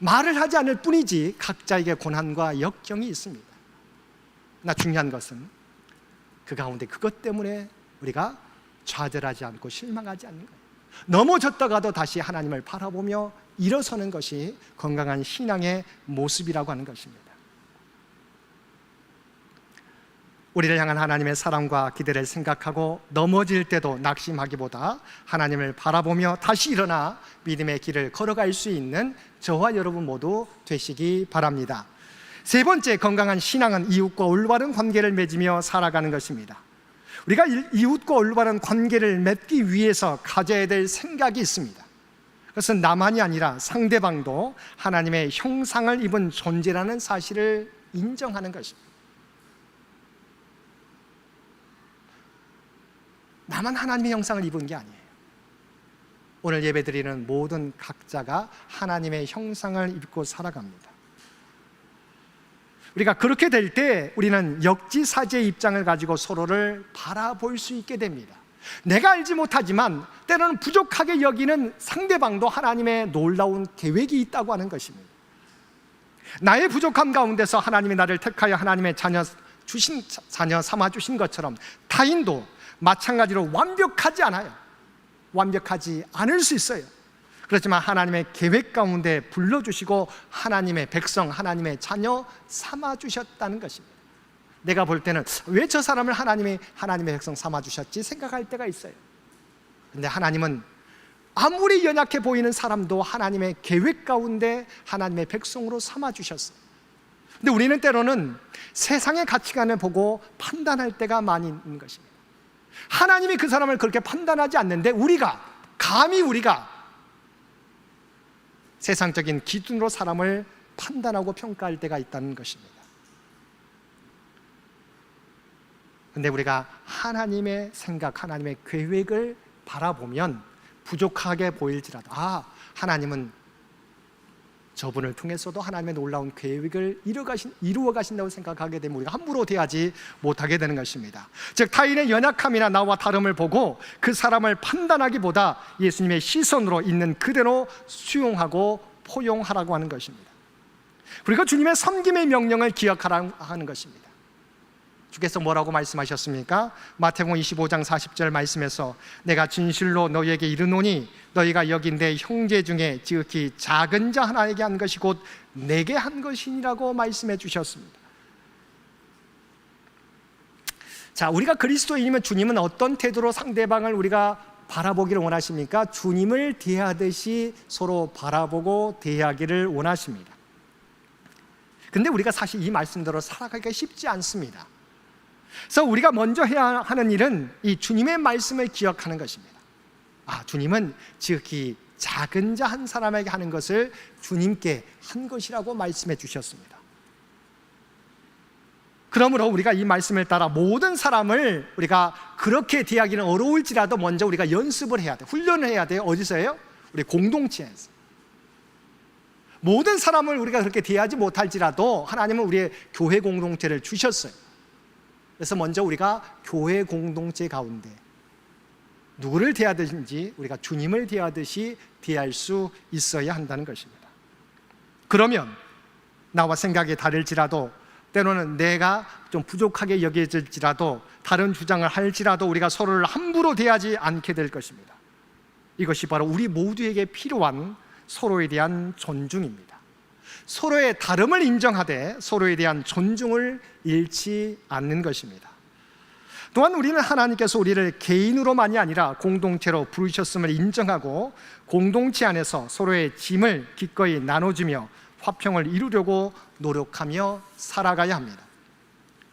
말을 하지 않을 뿐이지 각자에게 고난과 역경이 있습니다. 그러나 중요한 것은 그 가운데 그것 때문에 우리가 좌절하지 않고 실망하지 않는 거예요. 넘어졌다가도 다시 하나님을 바라보며 일어서는 것이 건강한 신앙의 모습이라고 하는 것입니다. 우리를 향한 하나님의 사랑과 기대를 생각하고 넘어질 때도 낙심하기보다 하나님을 바라보며 다시 일어나 믿음의 길을 걸어갈 수 있는 저와 여러분 모두 되시기 바랍니다. 세 번째, 건강한 신앙은 이웃과 올바른 관계를 맺으며 살아가는 것입니다. 우리가 이웃과 올바른 관계를 맺기 위해서 가져야 될 생각이 있습니다. 그것은 나만이 아니라 상대방도 하나님의 형상을 입은 존재라는 사실을 인정하는 것입니다. 나만 하나님의 형상을 입은 게 아니에요. 오늘 예배드리는 모든 각자가 하나님의 형상을 입고 살아갑니다. 우리가 그렇게 될 때 우리는 역지사지의 입장을 가지고 서로를 바라볼 수 있게 됩니다. 내가 알지 못하지만 때로는 부족하게 여기는 상대방도 하나님의 놀라운 계획이 있다고 하는 것입니다. 나의 부족함 가운데서 하나님이 나를 택하여 하나님의 자녀 삼아 주신 것처럼 타인도 마찬가지로 완벽하지 않아요. 완벽하지 않을 수 있어요. 그렇지만 하나님의 계획 가운데 불러주시고 하나님의 백성, 하나님의 자녀 삼아주셨다는 것입니다. 내가 볼 때는 왜 저 사람을 하나님의 백성 삼아주셨지 생각할 때가 있어요. 그런데 하나님은 아무리 연약해 보이는 사람도 하나님의 계획 가운데 하나님의 백성으로 삼아주셨어요. 근데 우리는 때로는 세상의 가치관을 보고 판단할 때가 많이 있는 것입니다. 하나님이 그 사람을 그렇게 판단하지 않는데 감히 우리가 세상적인 기준으로 사람을 판단하고 평가할 때가 있다는 것입니다. 그런데 우리가 하나님의 생각, 하나님의 계획을 바라보면 부족하게 보일지라도 하나님은 저분을 통해서도 하나님의 놀라운 계획을 이루어 가신다고 생각하게 되면 우리가 함부로 대하지 못하게 되는 것입니다. 즉 타인의 연약함이나 나와 다름을 보고 그 사람을 판단하기보다 예수님의 시선으로 있는 그대로 수용하고 포용하라고 하는 것입니다. 그리고 주님의 섬김의 명령을 기억하라고 하는 것입니다. 주께서 뭐라고 말씀하셨습니까? 마태복음 25장 40절 말씀에서 내가 진실로 너희에게 이르노니 너희가 여긴 내 형제 중에 지극히 작은 자 하나에게 한 것이 곧 내게 한 것이니라고 말씀해 주셨습니다. 자, 우리가 그리스도인이면 주님은 어떤 태도로 상대방을 우리가 바라보기를 원하십니까? 주님을 대하듯이 서로 바라보고 대하기를 원하십니다. 근데 우리가 사실 이 말씀대로 살아가기가 쉽지 않습니다. 그래서 우리가 먼저 해야 하는 일은 이 주님의 말씀을 기억하는 것입니다. 주님은 지극히 작은 자 한 사람에게 하는 것을 주님께 한 것이라고 말씀해 주셨습니다. 그러므로 우리가 이 말씀을 따라 모든 사람을 우리가 그렇게 대하기는 어려울지라도 먼저 우리가 연습을 해야 돼요. 훈련을 해야 돼요. 어디서요? 우리 공동체에서. 모든 사람을 우리가 그렇게 대하지 못할지라도 하나님은 우리의 교회 공동체를 주셨어요. 그래서 먼저 우리가 교회 공동체 가운데 누구를 대하든지 우리가 주님을 대하듯이 대할 수 있어야 한다는 것입니다. 그러면 나와 생각이 다를지라도 때로는 내가 좀 부족하게 여겨질지라도 다른 주장을 할지라도 우리가 서로를 함부로 대하지 않게 될 것입니다. 이것이 바로 우리 모두에게 필요한 서로에 대한 존중입니다. 서로의 다름을 인정하되 서로에 대한 존중을 잃지 않는 것입니다. 또한 우리는 하나님께서 우리를 개인으로만이 아니라 공동체로 부르셨음을 인정하고 공동체 안에서 서로의 짐을 기꺼이 나눠주며 화평을 이루려고 노력하며 살아가야 합니다.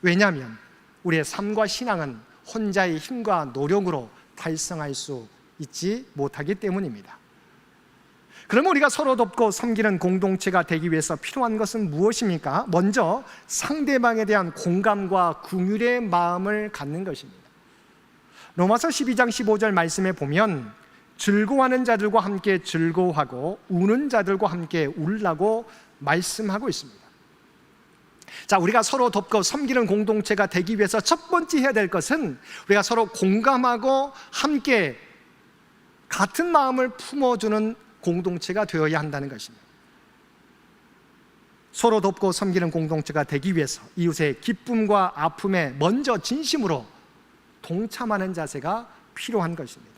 왜냐하면 우리의 삶과 신앙은 혼자의 힘과 노력으로 달성할 수 있지 못하기 때문입니다. 그러면 우리가 서로 돕고 섬기는 공동체가 되기 위해서 필요한 것은 무엇입니까? 먼저 상대방에 대한 공감과 긍휼의 마음을 갖는 것입니다. 로마서 12장 15절 말씀에 보면 즐거워하는 자들과 함께 즐거워하고 우는 자들과 함께 울라고 말씀하고 있습니다. 자, 우리가 서로 돕고 섬기는 공동체가 되기 위해서 첫 번째 해야 될 것은 우리가 서로 공감하고 함께 같은 마음을 품어주는 공동체가 되어야 한다는 것입니다. 서로 돕고 섬기는 공동체가 되기 위해서 이웃의 기쁨과 아픔에 먼저 진심으로 동참하는 자세가 필요한 것입니다.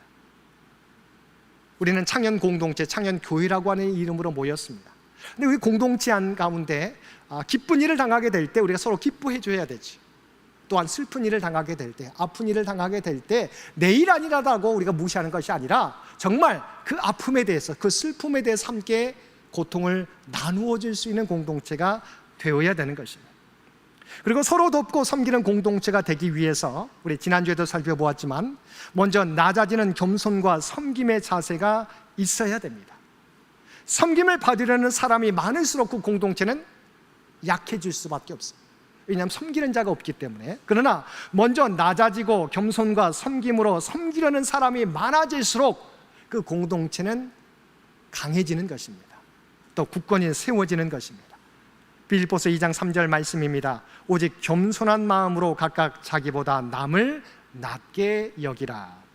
우리는 창현 공동체, 창현 교회라고 하는 이름으로 모였습니다. 근데 우리 공동체 안 가운데 기쁜 일을 당하게 될 때 우리가 서로 기뻐해 줘야 되지. 또한 슬픈 일을 당하게 될 때, 아픈 일을 당하게 될 때 내일 아니라고 우리가 무시하는 것이 아니라 정말 그 아픔에 대해서, 그 슬픔에 대해서 함께 고통을 나누어 줄 수 있는 공동체가 되어야 되는 것입니다. 그리고 서로 돕고 섬기는 공동체가 되기 위해서 우리 지난주에도 살펴보았지만 먼저 낮아지는 겸손과 섬김의 자세가 있어야 됩니다. 섬김을 받으려는 사람이 많을수록 그 공동체는 약해질 수밖에 없어요. 왜냐하면 섬기는 자가 없기 때문에. 그러나 먼저 낮아지고 겸손과 섬김으로 섬기려는 사람이 많아질수록 그 공동체는 강해지는 것입니다. 또 굳건히 세워지는 것입니다. 빌립보서 2장 3절 말씀입니다. 오직 겸손한 마음으로 각각 자기보다 남을 낮게 여기라.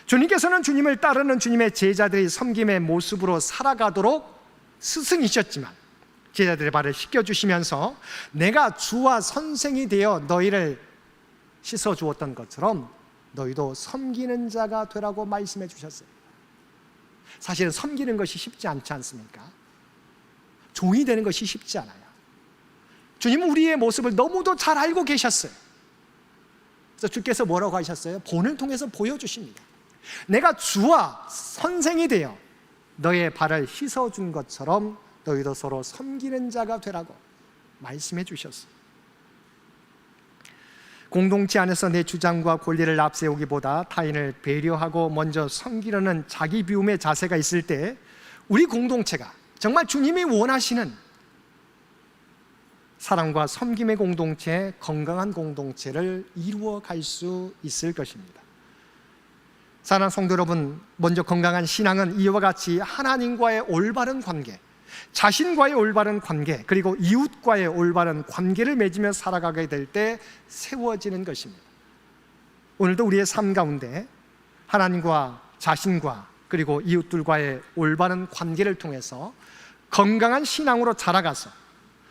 주님께서는 주님을 따르는 주님의 제자들이 섬김의 모습으로 살아가도록 스승이셨지만 제자들의 발을 씻겨주시면서 내가 주와 선생이 되어 너희를 씻어주었던 것처럼 너희도 섬기는 자가 되라고 말씀해 주셨어요. 사실은 섬기는 것이 쉽지 않지 않습니까? 종이 되는 것이 쉽지 않아요. 주님은 우리의 모습을 너무도 잘 알고 계셨어요. 그래서 주께서 뭐라고 하셨어요? 본을 통해서 보여주십니다. 내가 주와 선생이 되어 너의 발을 씻어준 것처럼 너희도 서로 섬기는 자가 되라고 말씀해 주셨어요. 공동체 안에서 내 주장과 권리를 앞세우기보다 타인을 배려하고 먼저 섬기려는 자기 비움의 자세가 있을 때 우리 공동체가 정말 주님이 원하시는 사랑과 섬김의 공동체, 건강한 공동체를 이루어 갈 수 있을 것입니다. 사랑하는 성도 여러분, 먼저 건강한 신앙은 이와 같이 하나님과의 올바른 관계, 자신과의 올바른 관계, 그리고 이웃과의 올바른 관계를 맺으며 살아가게 될 때 세워지는 것입니다. 오늘도 우리의 삶 가운데 하나님과 자신과 그리고 이웃들과의 올바른 관계를 통해서 건강한 신앙으로 자라가서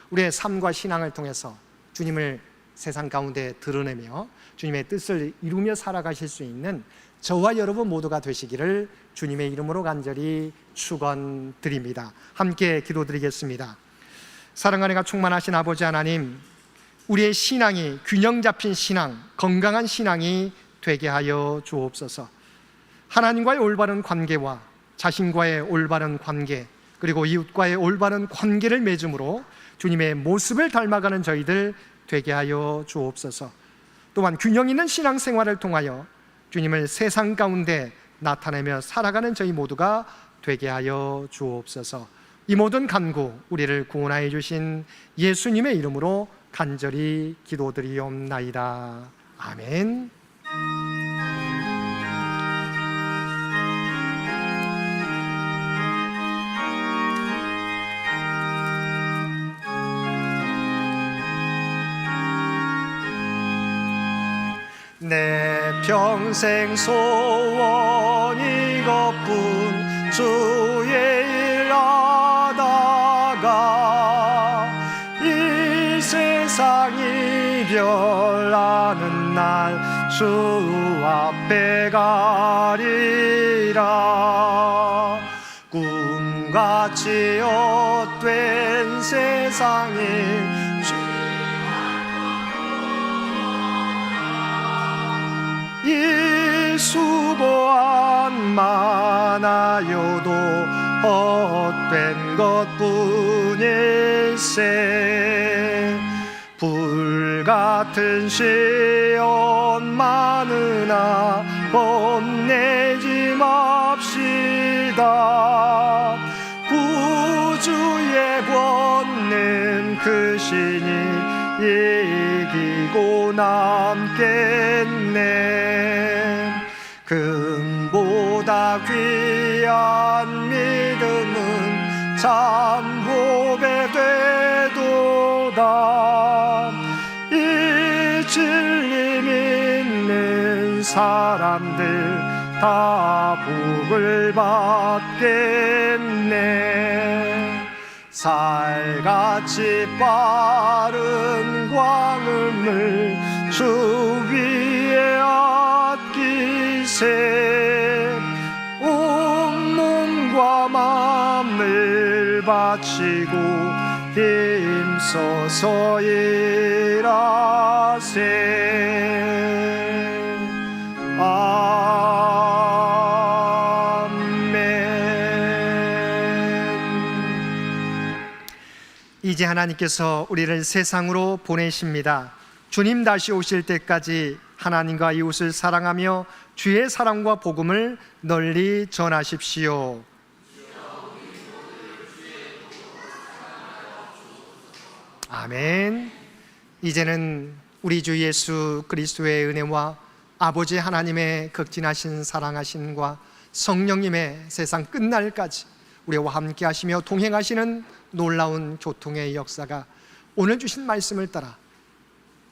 우리의 삶과 신앙을 통해서 주님을 세상 가운데 드러내며 주님의 뜻을 이루며 살아가실 수 있는 저와 여러분 모두가 되시기를 주님의 이름으로 간절히 축원드립니다. 함께 기도드리겠습니다. 사랑하는 가 충만하신 아버지 하나님, 우리의 신앙이 균형 잡힌 신앙, 건강한 신앙이 되게 하여 주옵소서. 하나님과의 올바른 관계와 자신과의 올바른 관계, 그리고 이웃과의 올바른 관계를 맺음으로 주님의 모습을 닮아가는 저희들 되게 하여 주옵소서. 또한 균형 있는 신앙생활을 통하여 주님을 세상 가운데 나타내며 살아가는 저희 모두가 되게 하여 주옵소서. 이 모든 간구 우리를 구원하여 주신 예수님의 이름으로 간절히 기도드리옵나이다. 아멘. 내 평생 소원 이것뿐, 주의 일 하다가 이 세상 이별하는 날 주 앞에 가리라. 꿈같이 헛된 세상이 이 수고한 많아요도 헛된 것뿐일세. 불같은 시험 많으나 겁내지 맙시다. 그 신이 이기고 남겠네. 금보다 귀한 믿음은 참 보배 되도다. 이 진리 믿는 사람들 다 복을 받겠네. 살같이 빠른 광음을 주 위에 아끼세. 온 몸과 마음을 바치고 힘써서 일하세. 이제 하나님께서 우리를 세상으로 보내십니다. 주님 다시 오실 때까지 하나님과 이웃을 사랑하며 주의 사랑과 복음을 널리 전하십시오. 아멘. 이제는 우리 주 예수 그리스도의 은혜와 아버지 하나님의 극진하신 사랑하심과 성령님의 세상 끝날까지 우리와 함께 하시며 동행하시는 놀라운 교통의 역사가 오늘 주신 말씀을 따라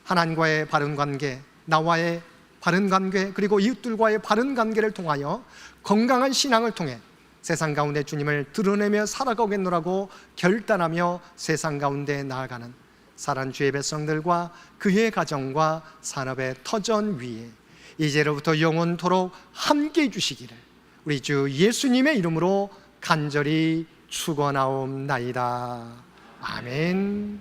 하나님과의 바른 관계, 나와의 바른 관계, 그리고 이웃들과의 바른 관계를 통하여 건강한 신앙을 통해 세상 가운데 주님을 드러내며 살아가겠노라고 결단하며 세상 가운데 나아가는 사랑하는 주의 백성들과 그의 가정과 산업의 터전 위에 이제로부터 영원토록 함께 해주시기를 우리 주 예수님의 이름으로 간절히 축원하옵나이다. 아멘.